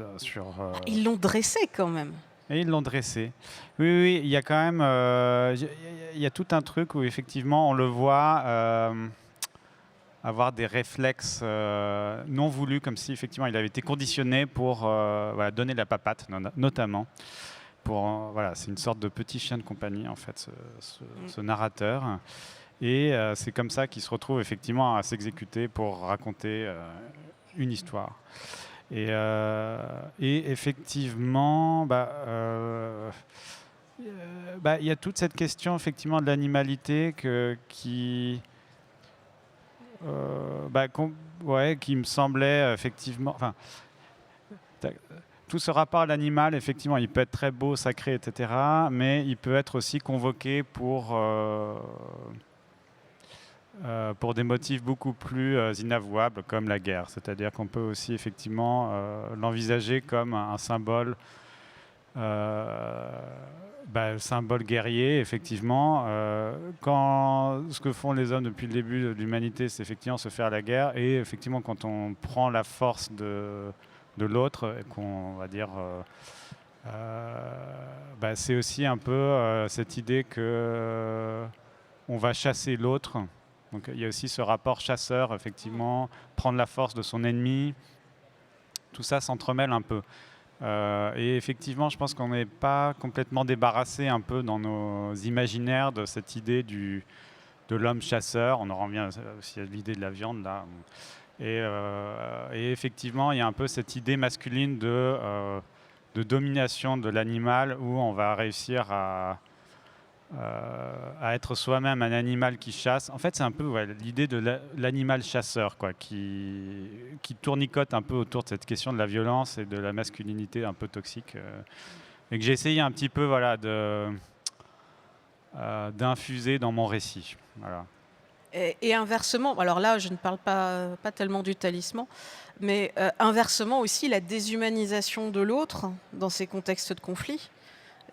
Ils l'ont dressé quand même. Et ils l'ont dressé. Oui, il y a quand même... il y a tout un truc où effectivement on le voit avoir des réflexes non voulus, comme si effectivement il avait été conditionné pour donner la papate, notamment. C'est une sorte de petit chien de compagnie, en fait, ce narrateur. Et c'est comme ça qu'il se retrouve effectivement à s'exécuter pour raconter une histoire. Et effectivement, il y a toute cette question effectivement de l'animalité qui me semblait effectivement. Tout ce rapport à l'animal, effectivement, il peut être très beau, sacré, etc., mais il peut être aussi convoqué pour des motifs beaucoup plus inavouables, comme la guerre. C'est-à-dire qu'on peut aussi effectivement l'envisager comme un symbole, symbole guerrier, effectivement. Quand ce que font les hommes depuis le début de l'humanité, c'est effectivement se faire la guerre, et effectivement, quand on prend la force de l'autre, et qu'on va dire... c'est aussi un peu cette idée que on va chasser l'autre. Donc il y a aussi ce rapport chasseur, effectivement, prendre la force de son ennemi. Tout ça s'entremêle un peu. Et effectivement, je pense qu'on n'est pas complètement débarrassé un peu dans nos imaginaires de cette idée de l'homme chasseur. On en revient aussi à l'idée de la viande, là. Et effectivement, il y a un peu cette idée masculine de domination de l'animal, où on va réussir à être soi-même un animal qui chasse. En fait, c'est un peu l'idée de l'animal chasseur, quoi, qui tournicote un peu autour de cette question de la violence et de la masculinité un peu toxique, et que j'ai essayé un petit peu d'infuser dans mon récit. Voilà. Et inversement, alors là, je ne parle pas tellement du talisman, mais inversement aussi, la déshumanisation de l'autre dans ces contextes de conflit,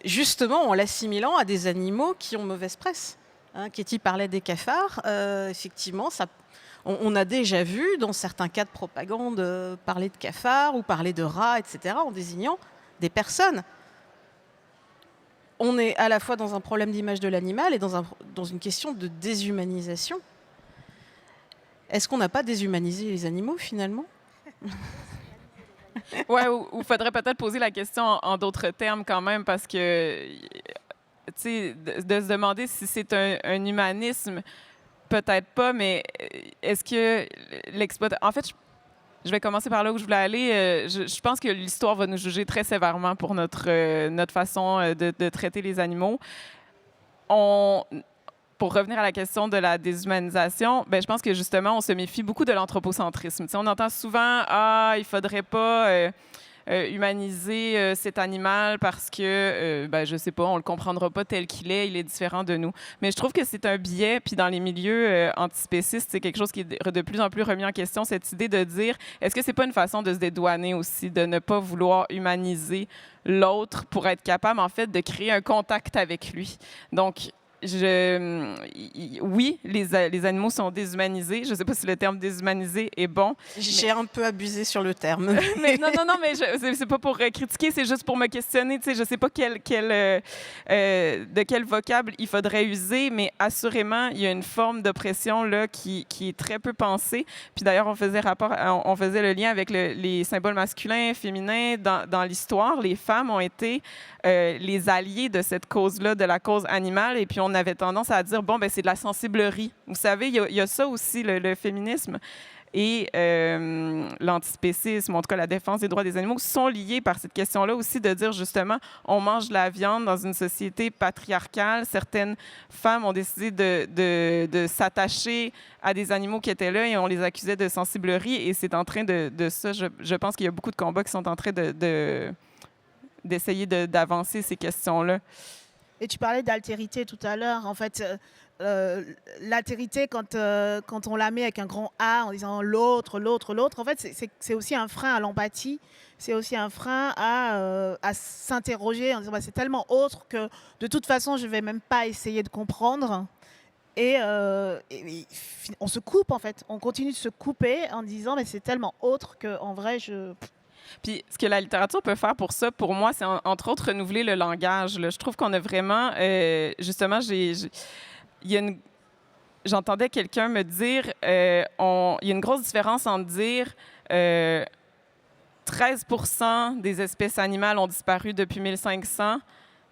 justement en l'assimilant à des animaux qui ont mauvaise presse. Katie parlait des cafards. Effectivement, on a déjà vu, dans certains cas de propagande, parler de cafards ou parler de rats, etc., en désignant des personnes. On est à la fois dans un problème d'image de l'animal et dans une question de déshumanisation. Est-ce qu'on n'a pas déshumanisé les animaux, finalement ? Ouais, ou faudrait peut-être poser la question en d'autres termes quand même, parce que, tu sais, de se demander si c'est un humanisme, peut-être pas, mais est-ce que l'exploitation... En fait, je vais commencer par là où je voulais aller. Je pense que l'histoire va nous juger très sévèrement pour notre façon de traiter les animaux. Pour revenir à la question de la déshumanisation, je pense que justement, on se méfie beaucoup de l'anthropocentrisme. T'sais, on entend souvent « Ah, il ne faudrait pas humaniser cet animal parce que, je ne sais pas, on ne le comprendra pas tel qu'il est, il est différent de nous. » Mais je trouve que c'est un biais, puis dans les milieux antispécistes, c'est quelque chose qui est de plus en plus remis en question, cette idée de dire « Est-ce que ce n'est pas une façon de se dédouaner aussi, de ne pas vouloir humaniser l'autre pour être capable, en fait, de créer un contact avec lui? » Donc, oui, les animaux sont déshumanisés. Je ne sais pas si le terme déshumanisé est bon. J'ai un peu abusé sur le terme. Mais non, mais c'est pas pour critiquer, c'est juste pour me questionner. Je ne sais pas de quel vocable il faudrait user, mais assurément, il y a une forme d'oppression là qui est très peu pensée. Puis d'ailleurs, on faisait le lien avec les symboles masculins, féminins. Dans l'histoire, les femmes ont été les alliés de cette cause-là, de la cause animale, et puis on avait tendance à dire, c'est de la sensiblerie. Vous savez, il y a ça aussi, le féminisme et l'antispécisme, en tout cas la défense des droits des animaux, sont liés par cette question-là aussi de dire, justement, on mange de la viande dans une société patriarcale. Certaines femmes ont décidé de s'attacher à des animaux qui étaient là et on les accusait de sensiblerie, et c'est en train de ça, je pense qu'il y a beaucoup de combats qui sont en train d'essayer d'avancer ces questions-là. Et tu parlais d'altérité tout à l'heure. En fait, l'altérité, quand on la met avec un grand A en disant l'autre, en fait, c'est aussi un frein à l'empathie. C'est aussi un frein à s'interroger en disant c'est tellement autre que de toute façon, je ne vais même pas essayer de comprendre. Et on se coupe, en fait. On continue de se couper en disant mais c'est tellement autre qu'en vrai, Puis, ce que la littérature peut faire pour ça, pour moi, c'est entre autres renouveler le langage. Là. Je trouve qu'on a vraiment, justement, j'entendais quelqu'un me dire, il y a une grosse différence entre dire 13% des espèces animales ont disparu depuis 1500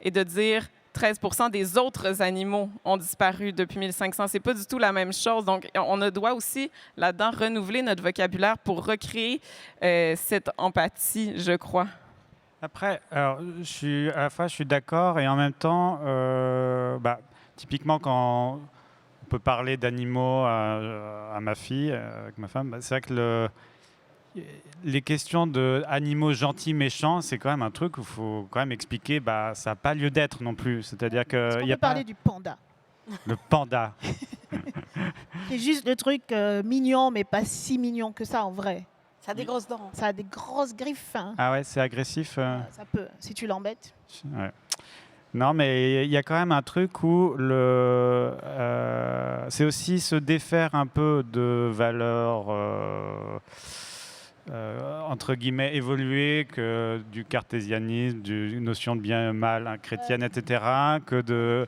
et de dire 13% des autres animaux ont disparu depuis 1500. C'est pas du tout la même chose. Donc, on doit aussi, là-dedans, renouveler notre vocabulaire pour recréer cette empathie, je crois. Après, alors, à la fois, je suis d'accord et en même temps, typiquement, quand on peut parler d'animaux à ma fille, avec ma femme, c'est vrai que les questions d'animaux gentils, méchants, c'est quand même un truc où il faut quand même expliquer, ça n'a pas lieu d'être non plus. C'est-à-dire que... Est-ce qu'on peut parler du panda? Le panda. C'est juste le truc mignon, mais pas si mignon que ça en vrai. Ça a des grosses dents. Ça a des grosses griffes. Hein. Ah ouais, c'est agressif. Ça peut, si tu l'embêtes. Ouais. Non, mais il y a quand même un truc où c'est aussi se défaire un peu de valeurs entre guillemets évoluées, que du cartésianisme, d'une notion de bien et mal chrétienne, etc., que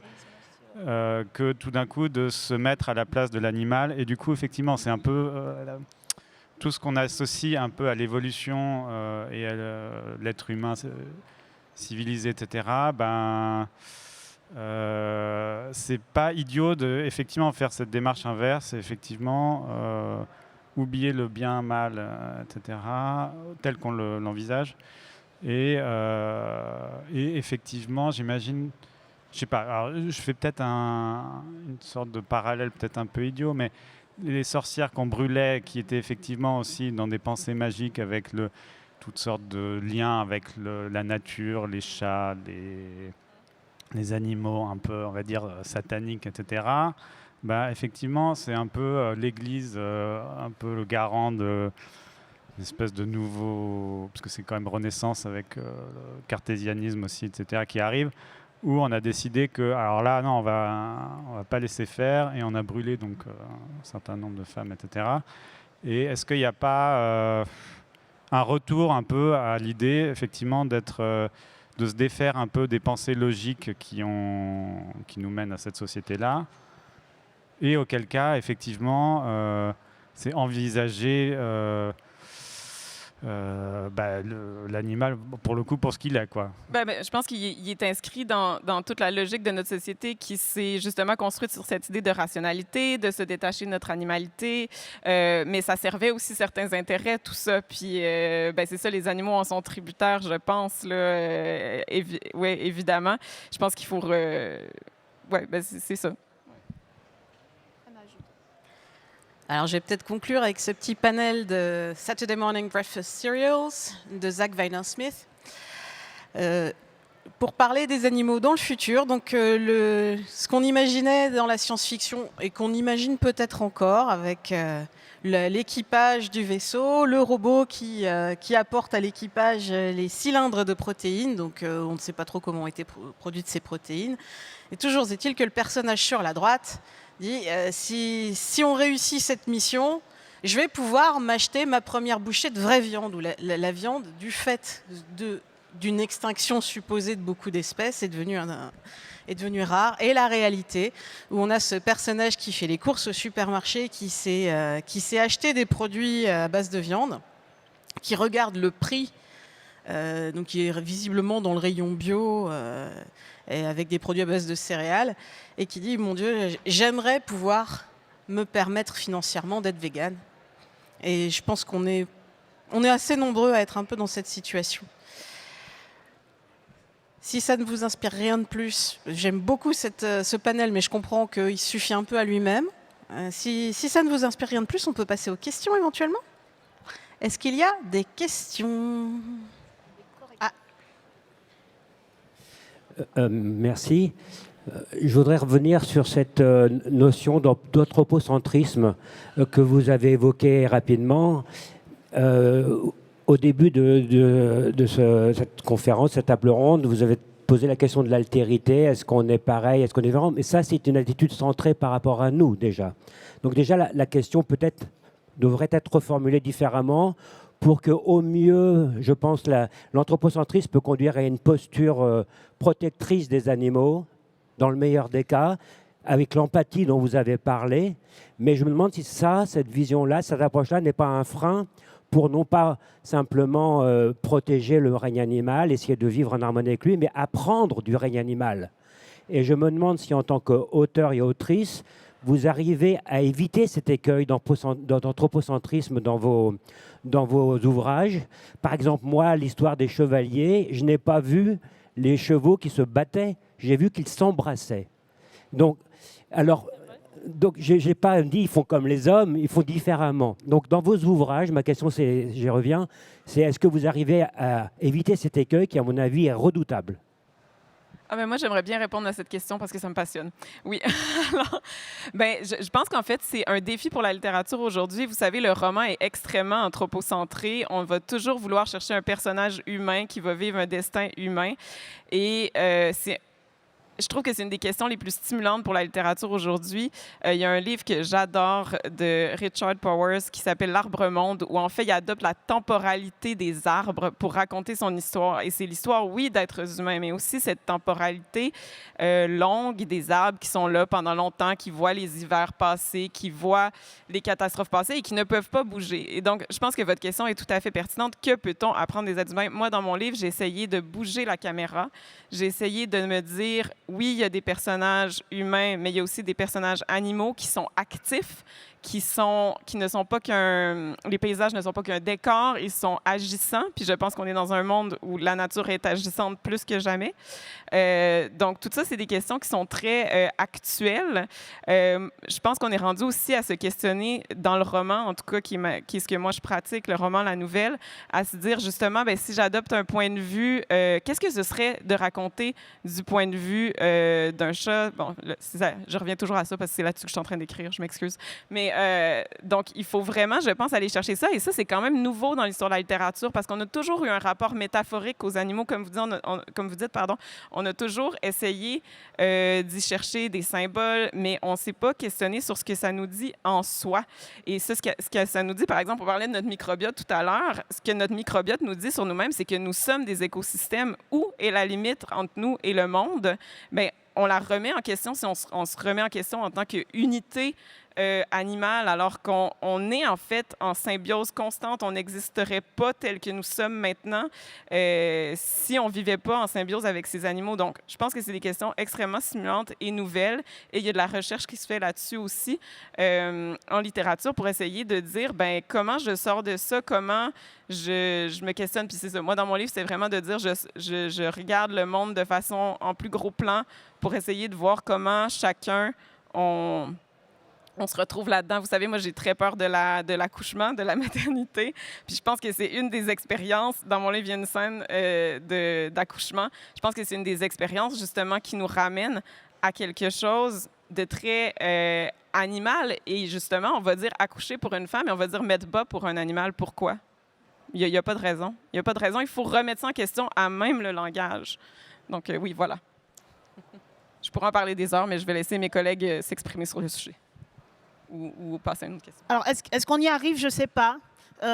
tout d'un coup de se mettre à la place de l'animal. Et du coup, effectivement, c'est un peu tout ce qu'on associe un peu à l'évolution et à l'être humain civilisé, etc., c'est pas idiot de effectivement faire cette démarche inverse et effectivement oublier le bien, mal, etc., tel qu'on l'envisage. Et effectivement, j'imagine, je sais pas, alors, je fais peut-être une sorte de parallèle peut-être un peu idiot, mais les sorcières qu'on brûlait, qui étaient effectivement aussi dans des pensées magiques avec toutes sortes de liens avec la nature, les chats, les animaux un peu, on va dire, sataniques, etc. Effectivement, c'est un peu l'Église, un peu le garant d'une espèce de nouveau... Parce que c'est quand même Renaissance avec le cartésianisme aussi, etc., qui arrive, où on a décidé que, alors là, non, on va pas laisser faire, et on a brûlé donc un certain nombre de femmes, etc. Et est-ce qu'il n'y a pas un retour un peu à l'idée, effectivement, de se défaire un peu des pensées logiques qui nous mènent à cette société-là, et auquel cas, effectivement, c'est envisager l'animal pour le coup pour ce qu'il est, quoi. Je pense qu'il est inscrit dans toute la logique de notre société qui s'est justement construite sur cette idée de rationalité, de se détacher de notre animalité, mais ça servait aussi certains intérêts, tout ça. Puis c'est ça, les animaux en sont tributaires, je pense, là, évidemment. Je pense qu'il faut... c'est ça. Alors, je vais peut-être conclure avec ce petit panel de Saturday Morning Breakfast Cereals de Zach Weinersmith pour parler des animaux dans le futur. Donc, ce qu'on imaginait dans la science-fiction et qu'on imagine peut-être encore avec l'équipage du vaisseau, le robot qui apporte à l'équipage les cylindres de protéines. Donc, on ne sait pas trop comment ont été produites ces protéines. Et toujours est-il que le personnage sur la droite dit si on réussit cette mission, je vais pouvoir m'acheter ma première bouchée de vraie viande, ou la viande, du fait d'une extinction supposée de beaucoup d'espèces, est devenue rare. Et la réalité, où on a ce personnage qui fait les courses au supermarché, qui s'est acheté des produits à base de viande, qui regarde le prix, donc qui est visiblement dans le rayon bio, et avec des produits à base de céréales, et qui dit, mon Dieu, j'aimerais pouvoir me permettre financièrement d'être végane. Et je pense qu'on est assez nombreux à être un peu dans cette situation. Si ça ne vous inspire rien de plus, j'aime beaucoup ce panel, mais je comprends qu'il suffit un peu à lui-même. Si ça ne vous inspire rien de plus, on peut passer aux questions éventuellement. Est-ce qu'il y a des questions ? Merci. Je voudrais revenir sur cette notion d'anthropocentrisme que vous avez évoquée rapidement. Au début de cette conférence, cette table ronde, vous avez posé la question de l'altérité. Est-ce qu'on est pareil? Est-ce qu'on est différent? Mais ça, c'est une attitude centrée par rapport à nous, déjà. Donc déjà, la question peut-être devrait être reformulée différemment pour qu'au mieux, je pense, l'anthropocentrisme peut conduire à une posture protectrice des animaux, dans le meilleur des cas, avec l'empathie dont vous avez parlé, mais je me demande si cette vision-là, cette approche-là n'est pas un frein pour non pas simplement protéger le règne animal, essayer de vivre en harmonie avec lui, mais apprendre du règne animal. Et je me demande si en tant qu'auteur et autrice, vous arrivez à éviter cet écueil d'anthropocentrisme dans vos ouvrages. Par exemple, moi, l'histoire des chevaliers, je n'ai pas vu les chevaux qui se battaient, j'ai vu qu'ils s'embrassaient. Donc, je n'ai pas dit ils font comme les hommes, ils font différemment. Donc, dans vos ouvrages, ma question, j'y reviens, c'est est-ce que vous arrivez à éviter cet écueil qui, à mon avis, est redoutable? Ah ben moi, j'aimerais bien répondre à cette question parce que ça me passionne. Oui. Alors, je pense qu'en fait, c'est un défi pour la littérature aujourd'hui. Vous savez, le roman est extrêmement anthropocentré. On va toujours vouloir chercher un personnage humain qui va vivre un destin humain. Et je trouve que c'est une des questions les plus stimulantes pour la littérature aujourd'hui. Il y a un livre que j'adore de Richard Powers qui s'appelle L'Arbre-Monde, où en fait, il adopte la temporalité des arbres pour raconter son histoire. Et c'est l'histoire, oui, d'êtres humains, mais aussi cette temporalité longue des arbres qui sont là pendant longtemps, qui voient les hivers passer, qui voient les catastrophes passer et qui ne peuvent pas bouger. Et donc, je pense que votre question est tout à fait pertinente. Que peut-on apprendre des êtres humains? Moi, dans mon livre, j'ai essayé de bouger la caméra. J'ai essayé de me dire... Oui, il y a des personnages humains, mais il y a aussi des personnages animaux qui sont actifs, qui ne sont pas les paysages ne sont pas qu'un décor, ils sont agissants. Puis je pense qu'on est dans un monde où la nature est agissante plus que jamais. Donc tout ça, c'est des questions qui sont très actuelles. Je pense qu'on est rendu aussi à se questionner dans le roman, en tout cas qui est ce que moi je pratique, le roman, la nouvelle, à se dire justement, si j'adopte un point de vue, qu'est-ce que ce serait de raconter du point de vue d'un chat? Bon, je reviens toujours à ça parce que c'est là-dessus que je suis en train d'écrire, je m'excuse. Mais donc, il faut vraiment, je pense, aller chercher ça. Et ça, c'est quand même nouveau dans l'histoire de la littérature parce qu'on a toujours eu un rapport métaphorique aux animaux. Comme vous dites, on a toujours essayé d'y chercher des symboles, mais on ne s'est pas questionné sur ce que ça nous dit en soi. Et ça, ce que ça nous dit, par exemple, on parlait de notre microbiote tout à l'heure. Ce que notre microbiote nous dit sur nous-mêmes, c'est que nous sommes des écosystèmes. Où est la limite entre nous et le monde? Bien, on la remet en question si on se remet en question en tant qu'unité animale, alors qu'on est en fait en symbiose constante. On n'existerait pas tel que nous sommes maintenant si on ne vivait pas en symbiose avec ces animaux. Donc, je pense que c'est des questions extrêmement stimulantes et nouvelles. Et il y a de la recherche qui se fait là-dessus aussi en littérature pour essayer de dire comment je sors de ça, comment je me questionne. Puis c'est ça. Moi, dans mon livre, c'est vraiment de dire je regarde le monde de façon en plus gros plan pour essayer de voir comment chacun on se retrouve là-dedans. Vous savez, moi, j'ai très peur de l'accouchement, de la maternité. Puis je pense que c'est une des expériences, dans mon livre, il y a une scène d'accouchement. Je pense que c'est une des expériences, justement, qui nous ramène à quelque chose de très animal. Et justement, on va dire accoucher pour une femme et on va dire mettre bas pour un animal. Pourquoi? Il n'y a pas de raison. Il n'y a pas de raison. Il faut remettre ça en question à même le langage. Donc, oui, voilà. Je pourrais en parler des heures, mais je vais laisser mes collègues s'exprimer sur le sujet. Ou passer à une autre question. Alors, est-ce qu'on y arrive? Je ne sais pas.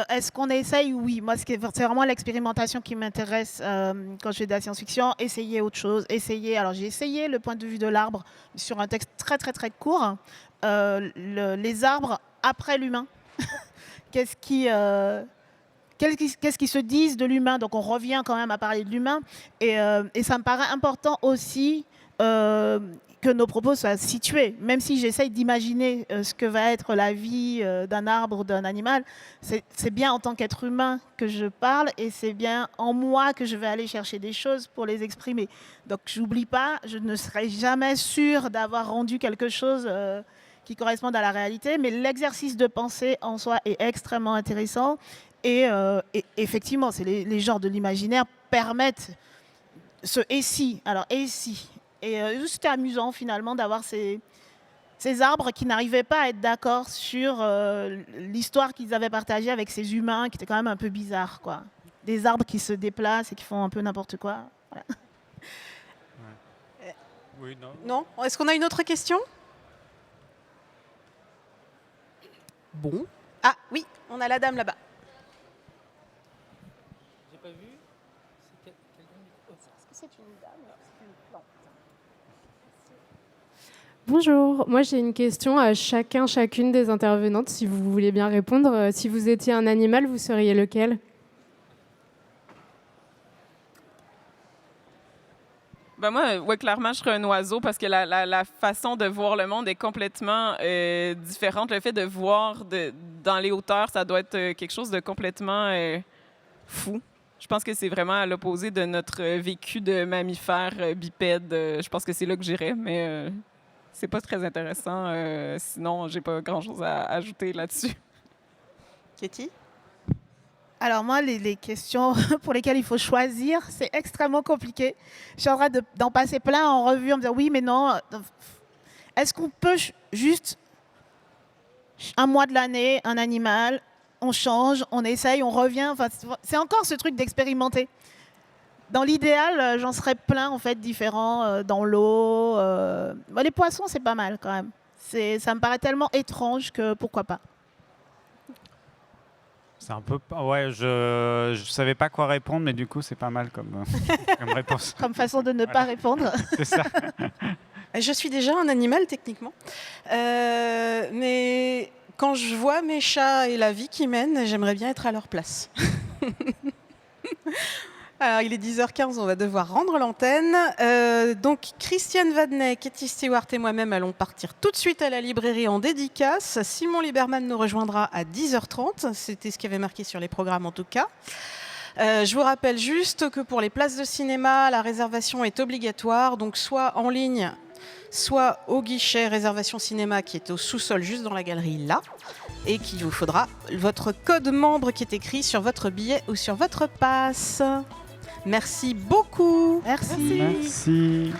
Est-ce qu'on essaye? Oui. Moi, c'est vraiment l'expérimentation qui m'intéresse quand je fais de la science-fiction. Essayer autre chose. Alors, j'ai essayé le point de vue de l'arbre sur un texte très, très, très court. Les arbres après l'humain. Qu'est-ce qui se disent de l'humain? Donc, on revient quand même à parler de l'humain. Et ça me paraît important aussi que nos propos soient situés. Même si j'essaye d'imaginer ce que va être la vie d'un arbre ou d'un animal, c'est bien en tant qu'être humain que je parle et c'est bien en moi que je vais aller chercher des choses pour les exprimer. Donc, j'oublie pas, je ne serai jamais sûre d'avoir rendu quelque chose qui corresponde à la réalité, mais l'exercice de pensée en soi est extrêmement intéressant et effectivement, les genres de l'imaginaire permettent ce « et si ». Alors, et si ? Et c'était amusant finalement d'avoir ces arbres qui n'arrivaient pas à être d'accord sur l'histoire qu'ils avaient partagée avec ces humains qui étaient quand même un peu bizarres, quoi. Des arbres qui se déplacent et qui font un peu n'importe quoi. Voilà. Ouais. Oui, non. Non? Est-ce qu'on a une autre question? Bon. Ah oui, on a la dame là-bas. J'ai pas vu. Est-ce que c'est une dame? C'est une plante. Bonjour, moi j'ai une question à chacune des intervenantes, si vous voulez bien répondre. Si vous étiez un animal, vous seriez lequel ? Ben moi, ouais, clairement, je serais un oiseau parce que la façon de voir le monde est complètement différente. Le fait de voir dans les hauteurs, ça doit être quelque chose de complètement fou. Je pense que c'est vraiment à l'opposé de notre vécu de mammifère bipède. Je pense que c'est là que j'irais, mais c'est pas très intéressant. Sinon, j'ai pas grand-chose à ajouter là-dessus. Katie? Alors moi, les questions pour lesquelles il faut choisir, c'est extrêmement compliqué. Je suis en train d'en passer plein en revue, en me disant oui, mais non. Est-ce qu'on peut juste, un mois de l'année, un animal, on change, on essaye, on revient. Enfin, c'est encore ce truc d'expérimenter. Dans l'idéal, j'en serais plein, en fait, différents dans l'eau. Les poissons, c'est pas mal quand même. Ça me paraît tellement étrange que pourquoi pas. C'est un peu... Ouais, je savais pas quoi répondre, mais du coup, c'est pas mal comme réponse. Comme façon de ne pas répondre. C'est ça. Je suis déjà un animal, techniquement. Mais quand je vois mes chats et la vie qu'ils mènent, j'aimerais bien être à leur place. Alors, il est 10h15, on va devoir rendre l'antenne. Donc, Christiane Vadnet, Katie Stewart et moi-même allons partir tout de suite à la librairie en dédicace. Simon Lieberman nous rejoindra à 10h30. C'était ce qui avait marqué sur les programmes, en tout cas. Je vous rappelle juste que pour les places de cinéma, la réservation est obligatoire. Donc, soit en ligne, soit au guichet réservation cinéma qui est au sous-sol, juste dans la galerie, là. Et qu'il vous faudra votre code membre qui est écrit sur votre billet ou sur votre passe. Merci beaucoup. Merci. Merci.